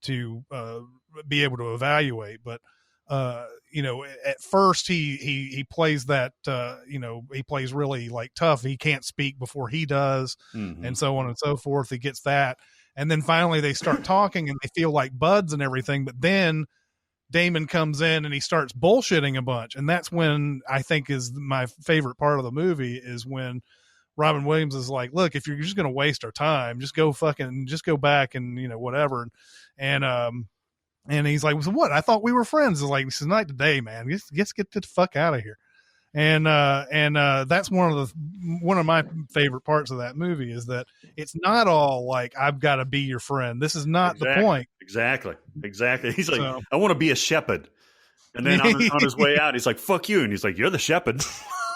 to evaluate. But at first he plays that he plays really like tough. He can't speak before he does, and so on and so forth. He gets that, and then finally they start talking and they feel like buds and everything. But then Damon comes in and he starts bullshitting a bunch. And that's when I think is my favorite part of the movie, is when Robin Williams is like, look, if you're just going to waste our time, just go back and, whatever. And he's like, so what? I thought we were friends. It's like, this is not today, man. Just get the fuck out of here. And that's one of my favorite parts of that movie, is that it's not all like, I've got to be your friend. This is not the point. Exactly. He's like, I want to be a shepherd. And then on his way out, he's like, fuck you. And he's like, you're the shepherd.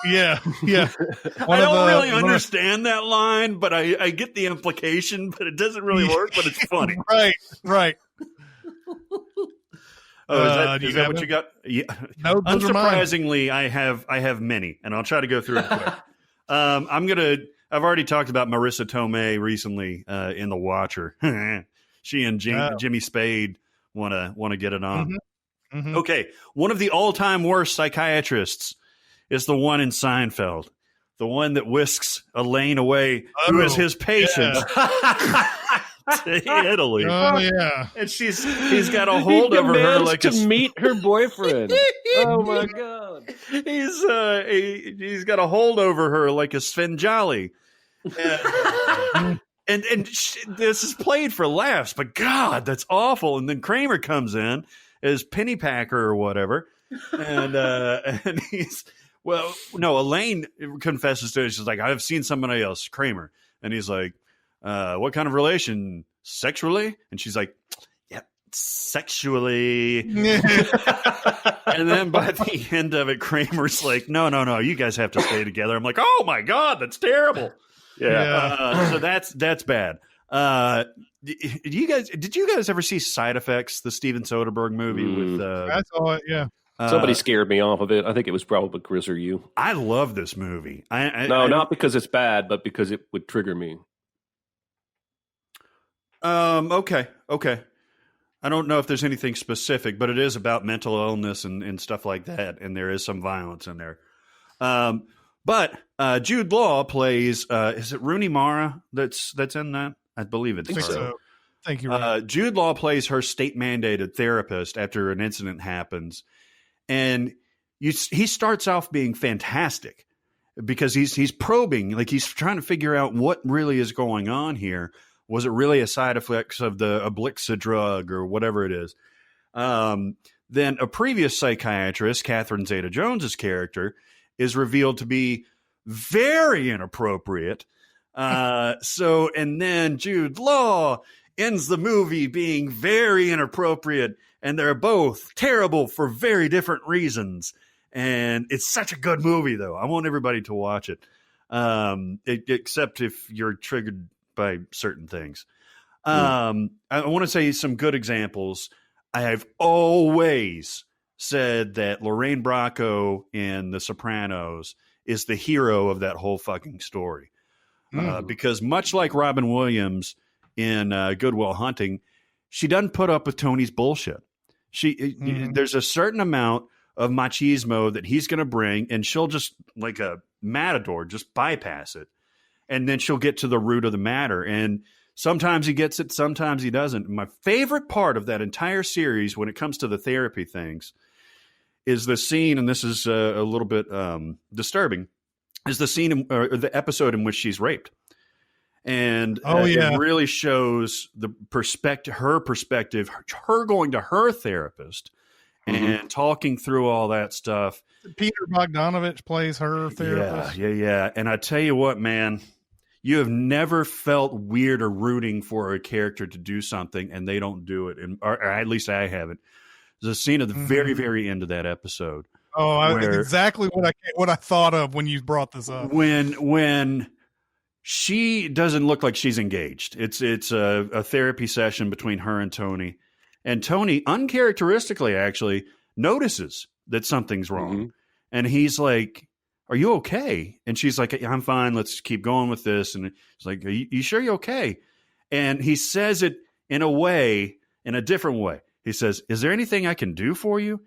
Yeah. I don't really understand that line, but I get the implication, but it doesn't really work, but it's funny. Right. Oh, is that what you got? Yeah. No, unsurprisingly, I have many, and I'll try to go through it quick. I've already talked about Marissa Tomei recently in The Watcher. She and Jimmy Spade want to get it on. Mm-hmm. Okay, one of the all-time worst psychiatrists is the one in Seinfeld, the one that whisks Elaine away, who is his patient. Yeah. To Italy. Oh yeah, and he's got a hold over her like to meet her boyfriend. Oh my god, he's got a hold over her like a Svengali. And this is played for laughs, but God, that's awful. And then Kramer comes in as Pennypacker or whatever, and he's Elaine confesses to it. She's like, I've seen somebody else, Kramer, and he's like, what kind of relation? Sexually? And she's like, yeah, sexually. And then by the end of it, Kramer's like, no, you guys have to stay together. I'm like, oh my God, that's terrible. Yeah. So that's bad. Did you guys ever see Side Effects, the Steven Soderbergh movie with I saw it, yeah. Somebody scared me off of it. I think it was probably Chris or you. I love this movie. Not because it's bad, but because it would trigger me. Okay. I don't know if there's anything specific, but it is about mental illness and stuff like that, and there is some violence in there. But Jude Law plays. Is it Rooney Mara that's in that? I believe it's her. So. Thank you. Jude Law plays her state-mandated therapist after an incident happens, and he starts off being fantastic because he's probing, like he's trying to figure out what really is going on here. Was it really a side effect of the Ablixa drug or whatever it is? then a previous psychiatrist, Catherine Zeta-Jones's character, is revealed to be very inappropriate. And then Jude Law ends the movie being very inappropriate, and they're both terrible for very different reasons. And it's such a good movie, though. I want everybody to watch it, except if you're triggered by certain things. I want to say some good examples. I have always said that Lorraine Bracco in The Sopranos is the hero of that whole fucking story. Because much like Robin Williams in Good Will Hunting, she doesn't put up with Tony's bullshit. There's a certain amount of machismo that he's going to bring, and she'll just, like a matador, just bypass it. And then she'll get to the root of the matter. And sometimes he gets it, sometimes he doesn't. My favorite part of that entire series when it comes to the therapy things is the scene, and this is a little bit disturbing, is the scene or the episode in which she's raped. And it really shows her perspective, her going to her therapist and talking through all that stuff. Peter Bogdanovich plays her therapist. Yeah. And I tell you what, man, you have never felt weird or rooting for a character to do something and they don't do it. Or at least I haven't. There's a scene at the very, very end of that episode. Oh, exactly what I thought of when you brought this up. When she doesn't look like she's engaged. It's a therapy session between her and Tony. And Tony, uncharacteristically, actually, notices that something's wrong. And he's like, "Are you okay?" And she's like, "I'm fine. Let's keep going with this." And he's like, "Are you sure you're okay?" And he says it in a different way. He says, "Is there anything I can do for you?"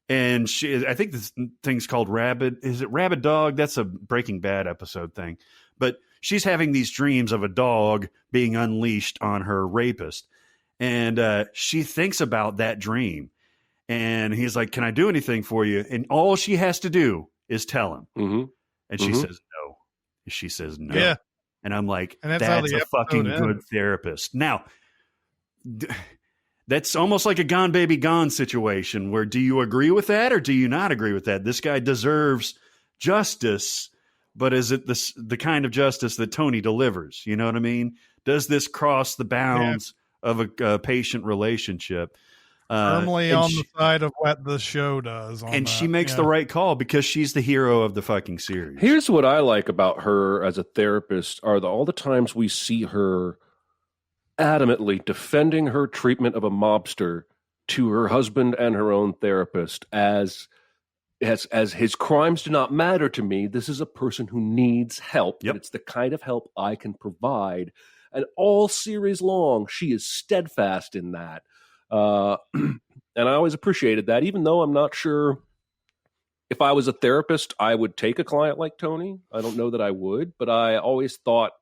And I think this thing's called Rabid. Is it Rabid Dog? That's a Breaking Bad episode thing. But she's having these dreams of a dog being unleashed on her rapist. And she thinks about that dream. And he's like, "Can I do anything for you?" And all she has to do is tell him. And she says no. She says no. Yeah. And I'm like, and that's a fucking good therapist. Now, that's almost like a Gone Baby Gone situation where do you agree with that or do you not agree with that? This guy deserves justice, but is it the kind of justice that Tony delivers? You know what I mean? Does this cross the bounds of a patient relationship? Firmly on the side of what the show does. She makes the right call because she's the hero of the fucking series. Here's what I like about her as a therapist are all the times we see her adamantly defending her treatment of a mobster to her husband and her own therapist as his crimes do not matter to me. This is a person who needs help. And it's the kind of help I can provide. And all series long, she is steadfast in that. And I always appreciated that, even though I'm not sure if I was a therapist, I would take a client like Tony. I don't know that I would, but I always thought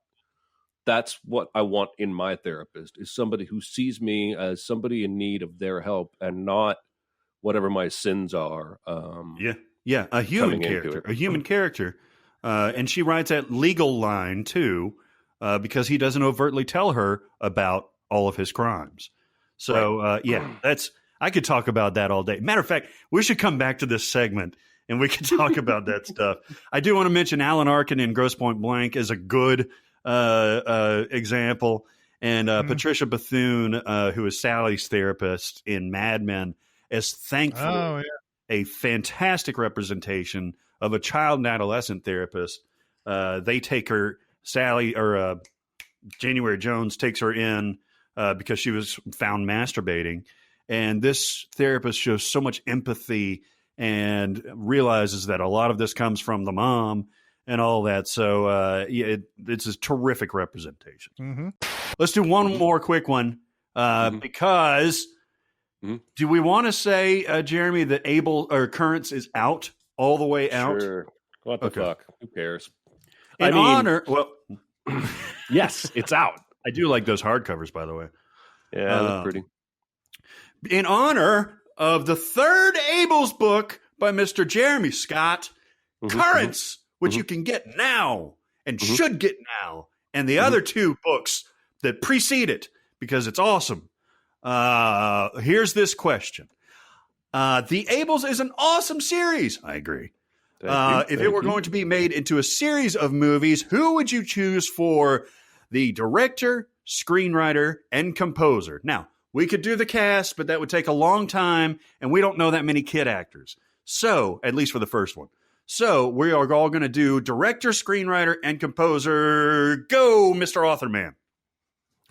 that's what I want in my therapist is somebody who sees me as somebody in need of their help and not whatever my sins are. A human character, and she writes that legal line too, because he doesn't overtly tell her about all of his crimes. So, I could talk about that all day. Matter of fact, we should come back to this segment and we can talk about that stuff. I do want to mention Alan Arkin in Grosse Pointe Blank is a good example. And Patricia Bethune, who is Sally's therapist in Mad Men, is thankfully a fantastic representation of a child and adolescent therapist. They take her, January Jones takes her in because she was found masturbating. And this therapist shows so much empathy and realizes that a lot of this comes from the mom and all that. So, it's a terrific representation. Let's do one more quick one because do we want to say, Jeremy, that Currents is out, all the way out? Sure. What the fuck? Who cares? Yes, it's out. I do like those hardcovers, by the way. Yeah, that's pretty. In honor of the third Ables book by Mr. Jeremy Scott, Currents, which you can get now and should get now, and the other two books that precede it, because it's awesome. Here's this question. The Ables is an awesome series. I agree. If it were going to be made into a series of movies, who would you choose for the director, screenwriter, and composer? Now, we could do the cast, but that would take a long time, and we don't know that many kid actors. So, at least for the first one. So, we are all going to do director, screenwriter, and composer. Go, Mr. Authorman.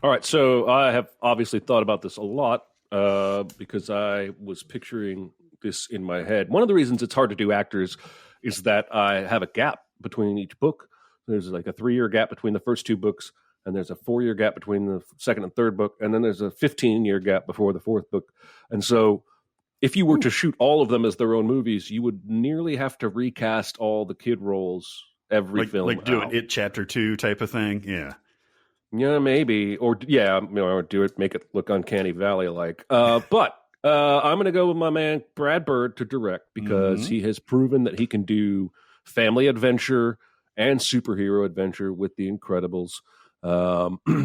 All right, so I have obviously thought about this a lot because I was picturing this in my head. One of the reasons it's hard to do actors is that I have a gap between each book. There's like a 3-year gap between the first 2 books, and there's a 4-year gap between the second and third book, and then there's a 15-year gap before the fourth book. And so if you were to shoot all of them as their own movies, you would nearly have to recast all the kid roles every film. Like do an It Chapter 2 type of thing? Yeah. Yeah, maybe. Or do it, make it look Uncanny Valley-like. But I'm going to go with my man Brad Bird to direct because he has proven that he can do family adventure and superhero adventure with The Incredibles.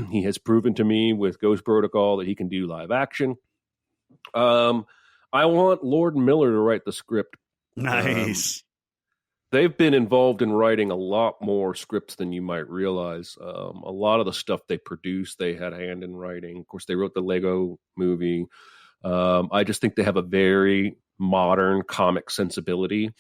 He has proven to me with Ghost Protocol that he can do live action. I want Lord Miller to write the script. Nice. They've been involved in writing a lot more scripts than you might realize. A lot of the stuff they produced, they had a hand in writing. Of course, they wrote the Lego movie. I just think they have a very modern comic sensibility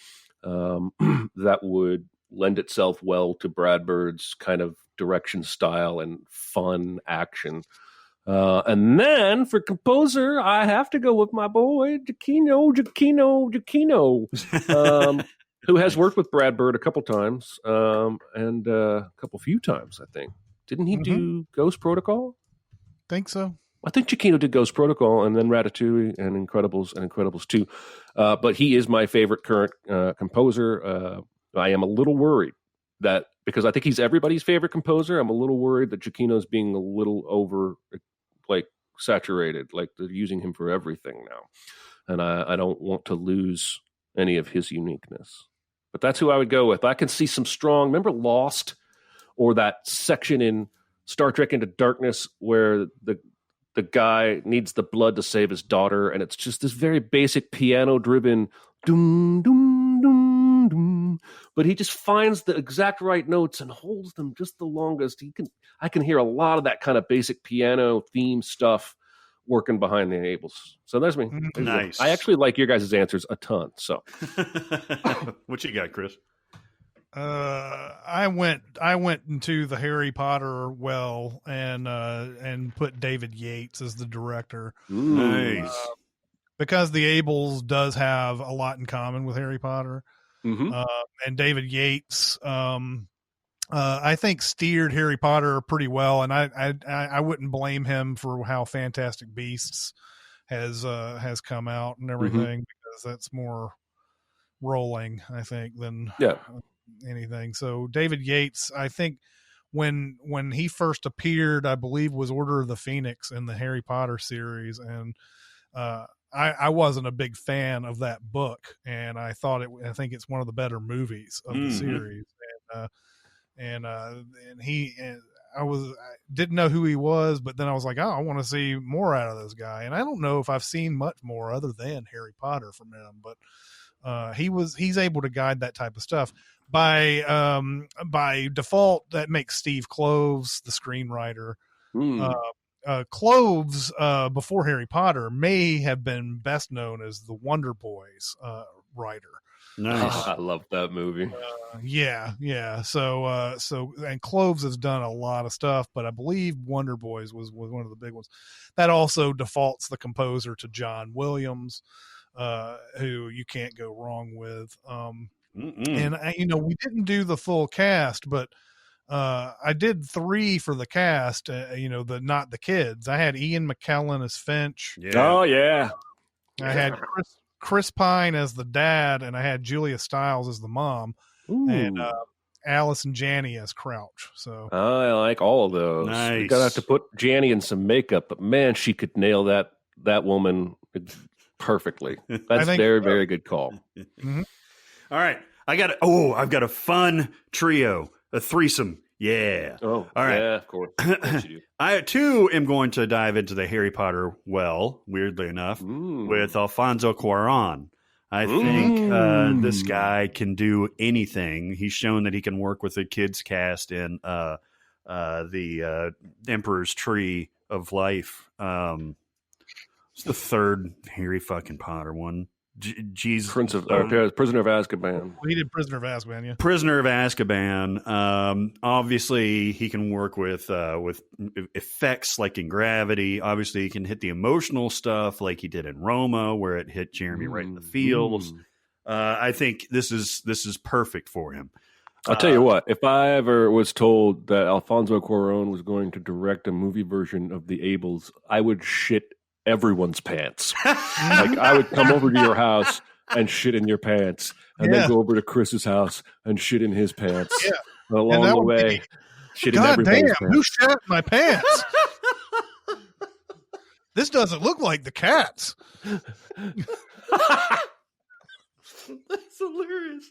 that would lend itself well to Brad Bird's kind of direction style and fun action. And then for composer, I have to go with my boy, Giacchino, who has worked with Brad Bird a couple times and a few times, I think. Didn't he do Ghost Protocol? Think so. I think Giacchino did Ghost Protocol and then Ratatouille and Incredibles 2. But he is my favorite current composer. I am a little worried that because I think he's everybody's favorite composer, I'm a little worried that Giacchino's being a little over saturated, like they're using him for everything now. And I don't want to lose any of his uniqueness. But that's who I would go with. I can see some strong, remember Lost or that section in Star Trek Into Darkness where the guy needs the blood to save his daughter, and it's just this very basic piano-driven doom, doom, doom, doom. But he just finds the exact right notes and holds them just the longest. I can hear a lot of that kind of basic piano theme stuff working behind the Ables. So there's me. Nice. I actually like your guys' answers a ton. So what you got, Chris? I went into the Harry Potter well and put David Yates as the director. Nice. Because the Ables does have a lot in common with Harry Potter. And David Yates, I think steered Harry Potter pretty well, and I wouldn't blame him for how Fantastic Beasts has come out and everything because that's more rolling, I think, than anything. So David Yates, I think when he first appeared, I believe was Order of the Phoenix in the Harry Potter series, and I wasn't a big fan of that book, and I think it's one of the better movies of the series, and I didn't know who he was, but then I was like, oh, I want to see more out of this guy, and I don't know if I've seen much more other than Harry Potter from him, but he's able to guide that type of stuff. By default, that makes Steve Kloves the screenwriter. Kloves, before Harry Potter, may have been best known as the Wonder Boys writer. Nice. I love that movie. Yeah. So and Kloves has done a lot of stuff, but I believe Wonder Boys was one of the big ones. That also defaults the composer to John Williams, who you can't go wrong with. And we didn't do the full cast, but I did 3 for the cast, not the kids. I had Ian McKellen as Finch. Yeah. Oh, yeah. I had Chris Pine as the dad, and I had Julia Stiles as the mom. Ooh. And Allison Janney as Crouch. So I like all of those. Nice. You're gonna have to put Janney in some makeup, but man, she could nail that woman perfectly. That's very, very good call. All right. I've got a fun trio, a threesome. Yeah. Oh, all right. Yeah, of course. Of course you do. I, too, am going to dive into the Harry Potter well, weirdly enough, with Alfonso Cuarón. I think this guy can do anything. He's shown that he can work with a kids cast in the Emperor's Tree of Life. It's the third Harry fucking Potter one. Jesus, Prisoner of Azkaban. He did Prisoner of Azkaban, yeah. Prisoner of Azkaban. Obviously, he can work with effects like in Gravity. Obviously, he can hit the emotional stuff like he did in Roma, where it hit Jeremy right in the feels. I think this is perfect for him. I'll tell you what, if I ever was told that Alfonso Cuarón was going to direct a movie version of The Ables, I would shit everyone's pants. Like, I would come over to your house and shit in your pants, and then go over to Chris's house and shit in his pants. Yeah. And along the way, shit in everybody's pants. Who shat my pants? This doesn't look like the cats. That's hilarious.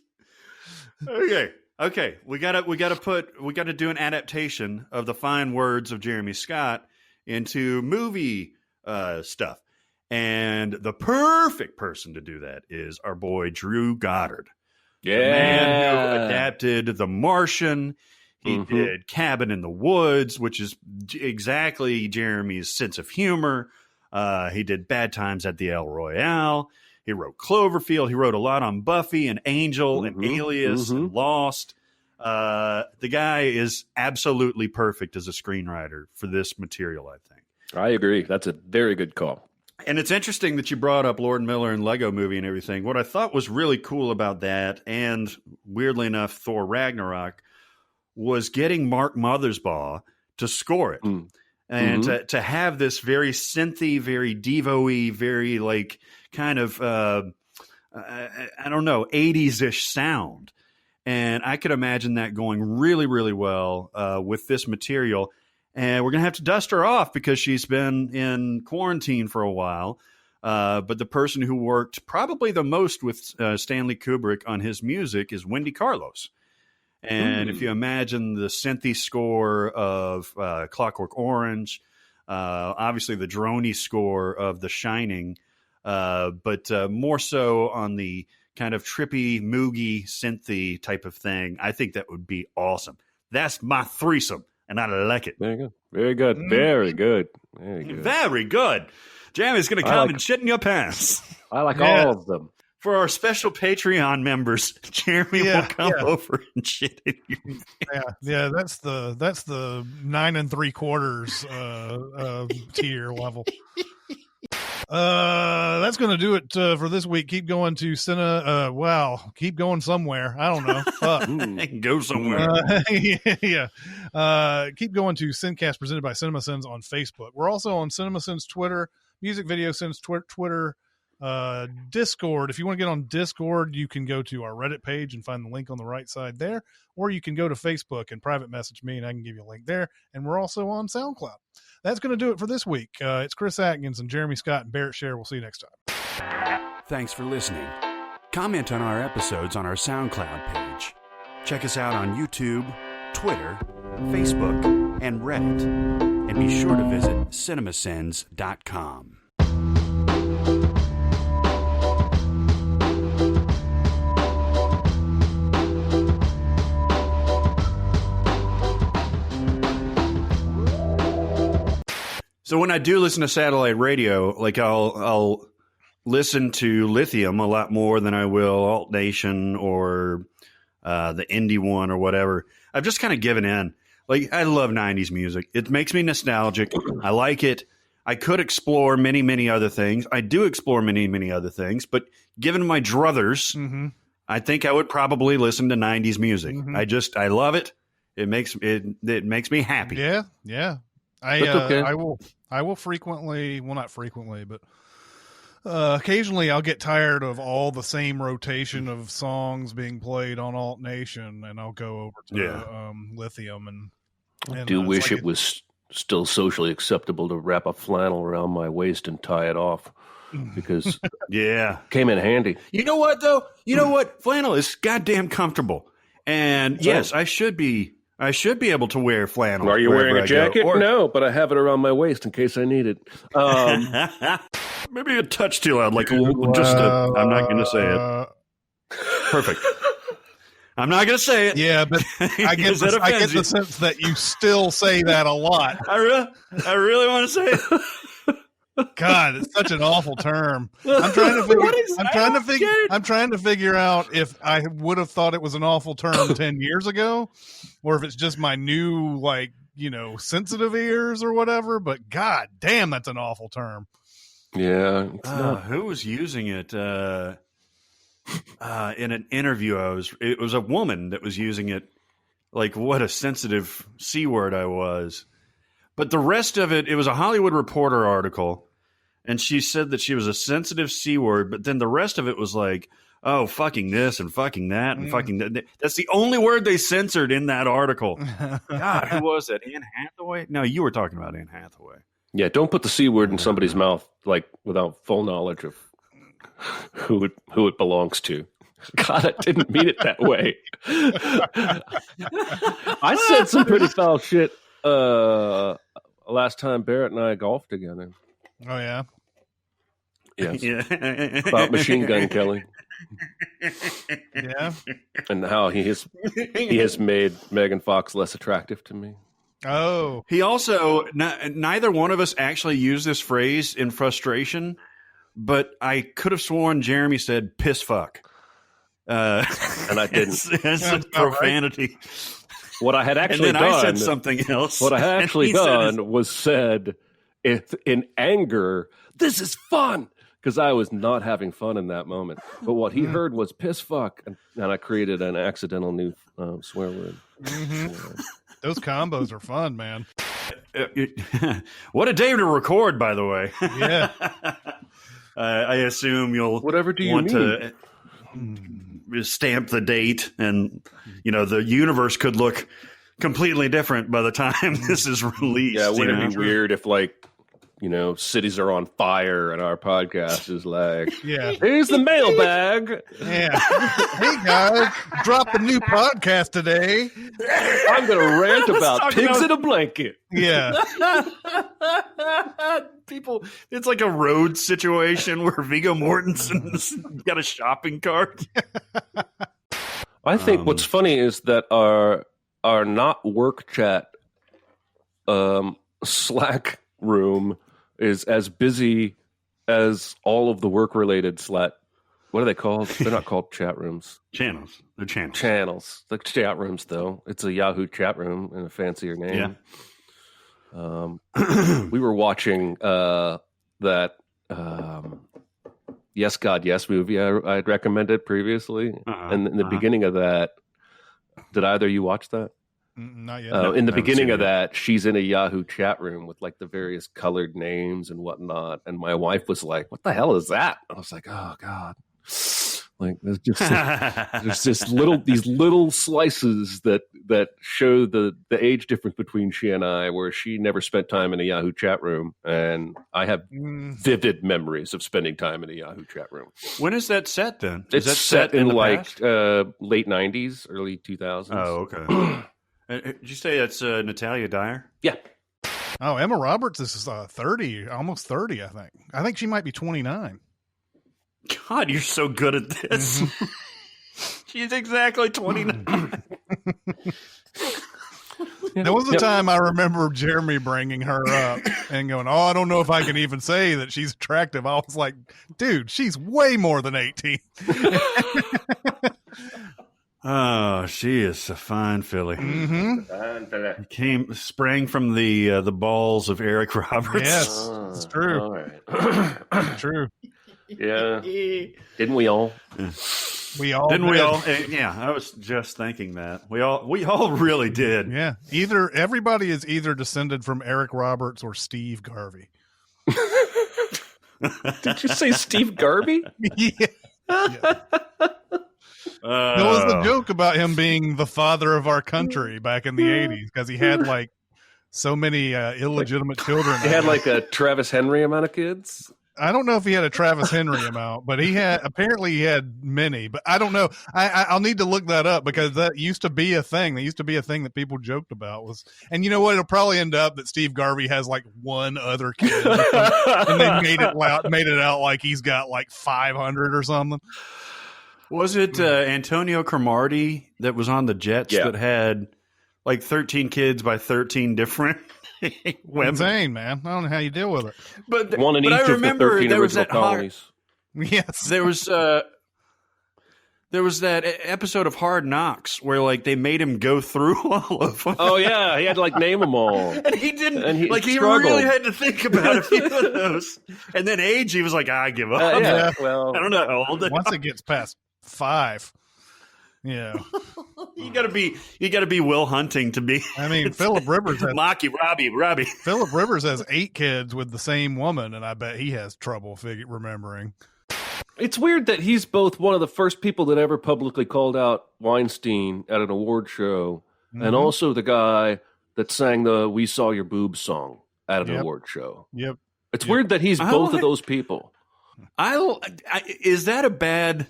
Okay. We gotta do an adaptation of the fine words of Jeremy Scott into movie stuff. And the perfect person to do that is our boy Drew Goddard. Yeah. The man who adapted The Martian. He did Cabin in the Woods, which is exactly Jeremy's sense of humor. He did Bad Times at the El Royale. He wrote Cloverfield. He wrote a lot on Buffy and Angel and Alias and Lost. The guy is absolutely perfect as a screenwriter for this material, I think. I agree. That's a very good call. And it's interesting that you brought up Lord Miller and Lego Movie and everything. What I thought was really cool about that, and weirdly enough, Thor Ragnarok, was getting Mark Mothersbaugh to score it. And to have this very synthy, very Devo-y, very like kind of, I don't know, 80s-ish sound. And I could imagine that going really, really well with this material. And we're going to have to dust her off because she's been in quarantine for a while. But the person who worked probably the most with Stanley Kubrick on his music is Wendy Carlos. And if you imagine the synthy score of Clockwork Orange, obviously the droney score of The Shining, but more so on the kind of trippy, moogie, synthy type of thing, I think that would be awesome. That's my threesome, and I like it. Very good. Very good. Very good. Very good. Very good. Jeremy's going to come and shit in your pants. I like all of them. For our special Patreon members, Jeremy will come over and shit in your pants. Yeah. That's the 9 3/4 tier level. That's going to do it for this week. Keep going to keep going somewhere. I don't know. Go somewhere. Keep going to SinCast presented by Cinemasins on Facebook. We're also on Cinemasins Twitter, Music Video Sins Twitter, Discord. If you want to get on Discord, you can go to our Reddit page and find the link on the right side there, or you can go to Facebook and private message me and I can give you a link there. And we're also on SoundCloud. That's going to do it for this week. It's Chris Atkins and Jeremy Scott and Barrett Scher. We'll see you next time. Thanks for listening. Comment on our episodes on our SoundCloud page. Check us out on YouTube, Twitter, Facebook, and Reddit. And be sure to visit cinemasins.com. So when I do listen to satellite radio, like I'll listen to Lithium a lot more than I will Alt Nation or the indie one or whatever. I've just kind of given in. Like, I love 90s music. It makes me nostalgic. I like it. I could explore many, many other things. I do explore many, many other things. But given my druthers, I think I would probably listen to 90s music. I love it. It makes me happy. Yeah. I will frequently, well, not frequently, but occasionally I'll get tired of all the same rotation of songs being played on Alt Nation, and I'll go over to Lithium. And I do wish it was still socially acceptable to wrap a flannel around my waist and tie it off, because came in handy. You know what, though? You know what? Flannel is goddamn comfortable. And yes, I should be I should be able to wear flannel. Are you wearing a jacket? Or... No, but I have it around my waist in case I need it. Maybe a touch too loud, like I'm not going to say it. Perfect. I'm not going to say it. Yeah, but I get the sense that you still say that a lot. I really want to say it. God, it's such an awful term. I'm trying to figure out if I would have thought it was an awful term 10 years ago, or if it's just my new, sensitive ears or whatever. But God damn, that's an awful term. Yeah. Who was using it? In an interview, it was a woman that was using it. Like, what a sensitive C word I was. But the rest of it was a Hollywood Reporter article, and she said that she was a sensitive C word, but then the rest of it was like, oh, fucking this and fucking that and fucking that. That's the only word they censored in that article. God, who was that? Anne Hathaway? No, you were talking about Anne Hathaway. Yeah, don't put the C word in somebody's mouth, without full knowledge of who it belongs to. God, I didn't mean it that way. I said some pretty foul shit last time Barrett and I golfed together. Oh yeah, yes. Yeah. About Machine Gun Kelly. Yeah, and how he has made Megan Fox less attractive to me. Oh, he also neither one of us actually used this phrase in frustration, but I could have sworn Jeremy said "piss fuck," and I didn't. It's profanity. Right. What I had actually done, I said something else. What I had actually done was said, in anger, "This is fun," because I was not having fun in that moment. But what he heard was "piss fuck," and I created an accidental new swear word. Mm-hmm. Those combos are fun, man. What a day to record, by the way. Yeah. I assume you'll whatever do you want need? To stamp the date, and the universe could look completely different by the time this is released. Yeah, wouldn't it be weird if cities are on fire and our podcast is like, yeah, here's the mailbag. Yeah. Hey guys, drop a new podcast today. I'm gonna rant about pigs in a blanket. Yeah. People, it's like a road situation where Viggo Mortensen's got a shopping cart. I think what's funny is that our not work chat Slack room is as busy as all of the work-related Slack. What are they called? They're not called chat rooms. Channels. They're channels. Channels. The chat rooms, though. It's a Yahoo chat room and a fancier name. Yeah. We were watching that Yes, God, Yes movie I had recommended previously. And in the beginning of that, did either of you watch that? Not yet. In the beginning of that, she's in a Yahoo chat room with the various colored names and whatnot. And my wife was like, "What the hell is that?" I was like, "Oh God!" There's just these little slices that show the age difference between she and I, where she never spent time in a Yahoo chat room, and I have vivid memories of spending time in a Yahoo chat room. When is that set then? It's that set in late 90s, early 2000s. Oh, okay. Did you say that's Natalia Dyer? Yeah. Oh, Emma Roberts is 30, almost 30, I think. I think she might be 29. God, you're so good at this. Mm-hmm. She's exactly 29. There was a time I remember Jeremy bringing her up and going, "Oh, I don't know if I can even say that she's attractive." I was like, dude, she's way more than 18. Oh, she is a fine filly. Mm-hmm. Sprang from the balls of Eric Roberts. Yes, it's true. All right. It's true. Yeah. Didn't we all? We all didn't. Did. We all? Yeah, I was just thinking that. We all really did. Yeah. Everybody is either descended from Eric Roberts or Steve Garvey. Did you say Steve Garvey? Yeah. There was a joke about him being the father of our country back in the 80s because he had so many illegitimate children. He had a Travis Henry amount of kids. I don't know if he had a Travis Henry amount, but he had many, but I don't know. I'll need to look that up because that used to be a thing. That used to be a thing that people joked about and you know what? It'll probably end up that Steve Garvey has like one other kid and they made it out like he's got like 500 or something. Was it Antonio Cromartie that was on the Jets that had like 13 kids by 13 different women? Insane, man. I don't know how you deal with it. But one in each of the 13 original colonies. Yes. There was that episode of Hard Knocks where like they made him go through all of them. Oh yeah, he had to like name them all, and he didn't. And he struggled. Really had to think about a few of those. And then age, he was like, "I give up." Well, I don't know how old. Once it gets past 5, yeah, you got to be Will Hunting to be. I mean, Philip Rivers has Robbie. Philip Rivers has 8 kids with the same woman, and I bet he has trouble remembering. It's weird that he's both one of the first people that ever publicly called out Weinstein at an award show, and also the guy that sang the "We Saw Your Boobs" song at an award show. Yep. It's weird that he's both of those people. Is that a bad?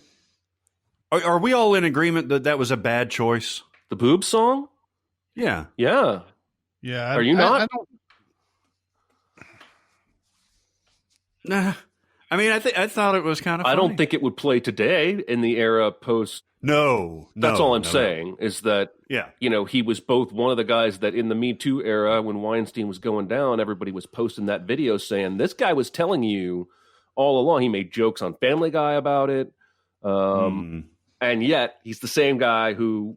Are we all in agreement that was a bad choice? The boobs song? Yeah. Yeah. Yeah. Are you not? I don't... Nah. I mean, I thought it was kind of funny. I don't think it would play today in the era post. No. That's all I'm saying is that, you know, he was both one of the guys that in the Me Too era when Weinstein was going down, everybody was posting that video saying, this guy was telling you all along. He made jokes on Family Guy about it. And yet he's the same guy who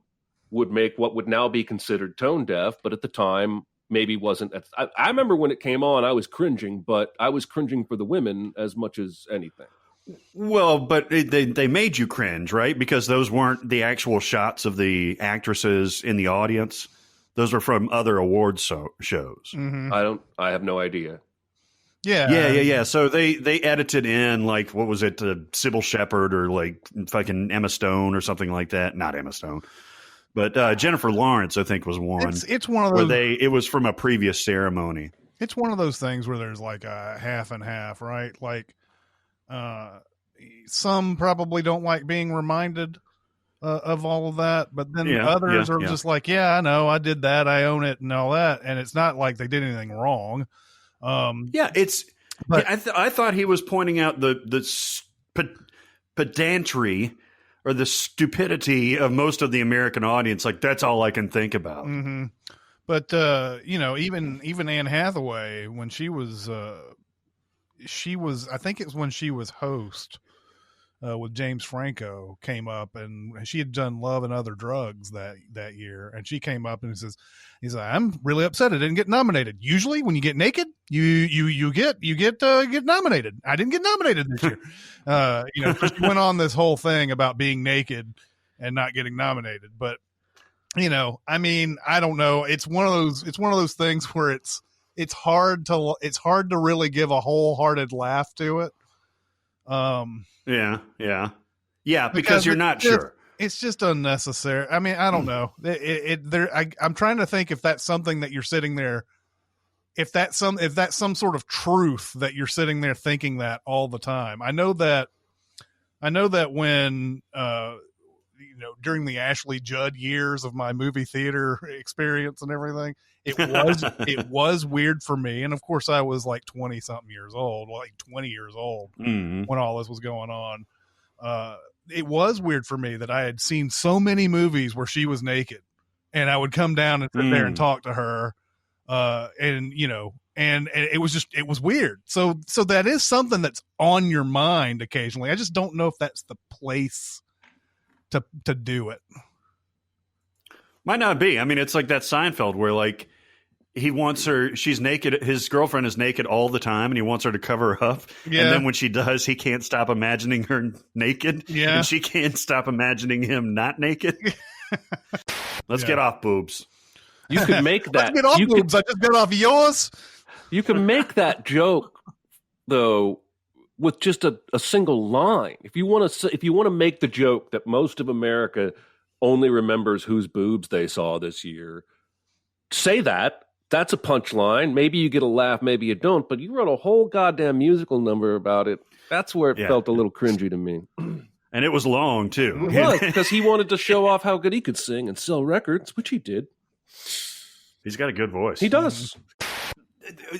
would make what would now be considered tone deaf, but at the time maybe wasn't. I remember when it came on, I was cringing, but I was cringing for the women as much as anything. Well, but they made you cringe, right? Because those weren't the actual shots of the actresses in the audience. Those were from other awards shows. Mm-hmm. I have no idea. Yeah. So they edited in like, what was it, Sybil Shepherd or like fucking Emma Stone or something like that. Not Emma Stone, but Jennifer Lawrence, I think, was one. It's one of those. It was from a previous ceremony. It's one of those things where there's like a half and half, right? Like, some probably don't like being reminded of all of that, but then others are just like, yeah, I know, I did that, I own it, and all that, and it's not like they did anything wrong. But I thought he was pointing out the pedantry or the stupidity of most of the American audience. Like, that's all I can think about. Mm-hmm. But you know, even Anne Hathaway, when she was I think it's when she was host with James Franco, came up, and she had done Love and Other Drugs that year, and she came up and he's like, I'm really upset I didn't get nominated. Usually when you get naked, you get nominated. I didn't get nominated this year. You know, she went on this whole thing about being naked and not getting nominated. But you know, I mean, I don't know. It's one of those things where it's hard to really give a wholehearted laugh to it. Yeah, because you're not sure. It's just unnecessary. I mean, I don't know. I'm trying to think if that's something that you're sitting there, if that's some sort of truth that you're sitting there thinking that all the time. I know that when you know, during the Ashley Judd years of my movie theater experience and everything, it was weird for me. And of course I was like 20 something years old, like 20 years old when all this was going on. It was weird for me that I had seen so many movies where she was naked, and I would come down and sit there and talk to her. And you know, and it was weird. So that is something that's on your mind occasionally. I just don't know if that's the place to do it. Might not be. I mean, it's like that Seinfeld where like he wants her, she's naked, his girlfriend is naked all the time, and he wants her to cover her up. Yeah. And then when she does, he can't stop imagining her naked. Yeah. And she can't stop imagining him not naked. Let's get off boobs. You could make that. Let's get off boobs. I just got off yours. You can make that joke though with just a single line. If you want to make the joke that most of America only remembers whose boobs they saw this year, say that. That's a punchline. Maybe you get a laugh, maybe you don't, but you wrote a whole goddamn musical number about it. That's where it felt a little cringy to me. And it was long, too. It was, because he wanted to show off how good he could sing and sell records, which he did. He's got a good voice. He does.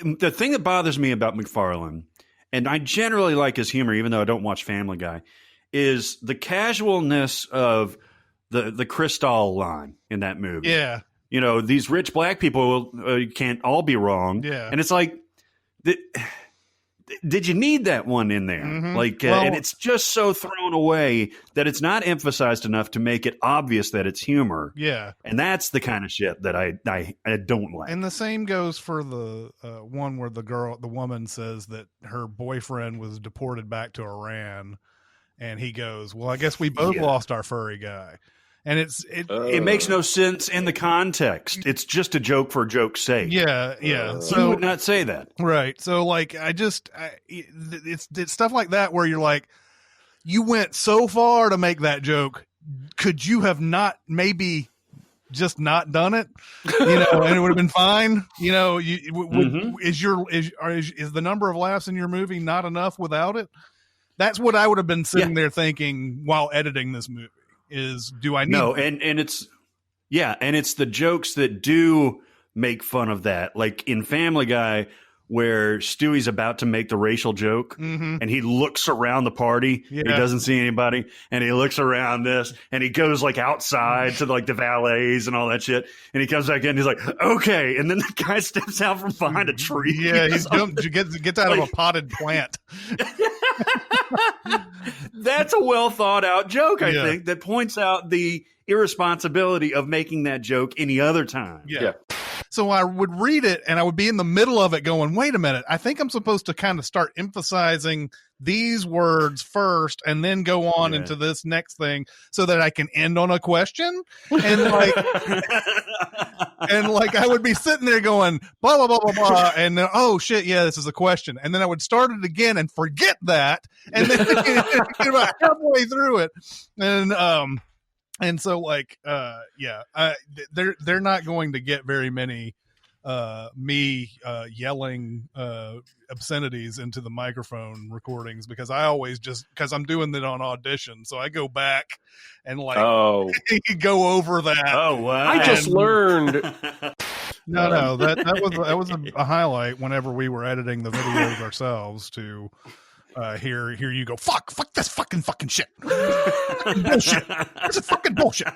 The thing that bothers me about McFarlane, and I generally like his humor, even though I don't watch Family Guy, is the casualness of the Cristal line in that movie. Yeah. You know, these rich black people can't all be wrong. Yeah. And it's like, did you need that one in there? Mm-hmm. Like, and it's just so thrown away that it's not emphasized enough to make it obvious that it's humor. Yeah. And that's the kind of shit that I don't like. And the same goes for the one where the woman says that her boyfriend was deported back to Iran, and he goes, "Well, I guess we both lost our furry guy." And it makes no sense in the context. It's just a joke for joke's sake. Yeah. So you would not say that, right? So like, it's stuff like that where you're like, you went so far to make that joke. Could you have not maybe just not done it? You know, and it would have been fine. You know, is the number of laughs in your movie not enough without it? That's what I would have been sitting there thinking while editing this movie. Do I need and it's the jokes that do make fun of that, like in Family Guy where Stewie's about to make the racial joke and he looks around the party, he doesn't see anybody, and he looks around this and he goes like outside to like the valets and all that shit, and he comes back in and he's like, okay, and then the guy steps out from behind a tree. He gets out of a potted plant. That's a well thought out joke, I think, that points out the irresponsibility of making that joke any other time. Yeah. So I would read it and I would be in the middle of it going, wait a minute, I think I'm supposed to kind of start emphasizing these words first and then go on into this next thing so that I can end on a question. And like, I would be sitting there going, blah, blah, blah, blah, blah. And then, oh shit, yeah, this is a question. And then I would start it again and forget that. And then get about halfway through it. And so like, they're not going to get very many, me yelling obscenities into the microphone recordings, because I always because I'm doing it on audition. So I go back and like, go over that. Oh, wow. I just learned. No, that was a highlight whenever we were editing the videos ourselves to, hear you go, fuck this fucking shit. Bullshit. This is fucking bullshit.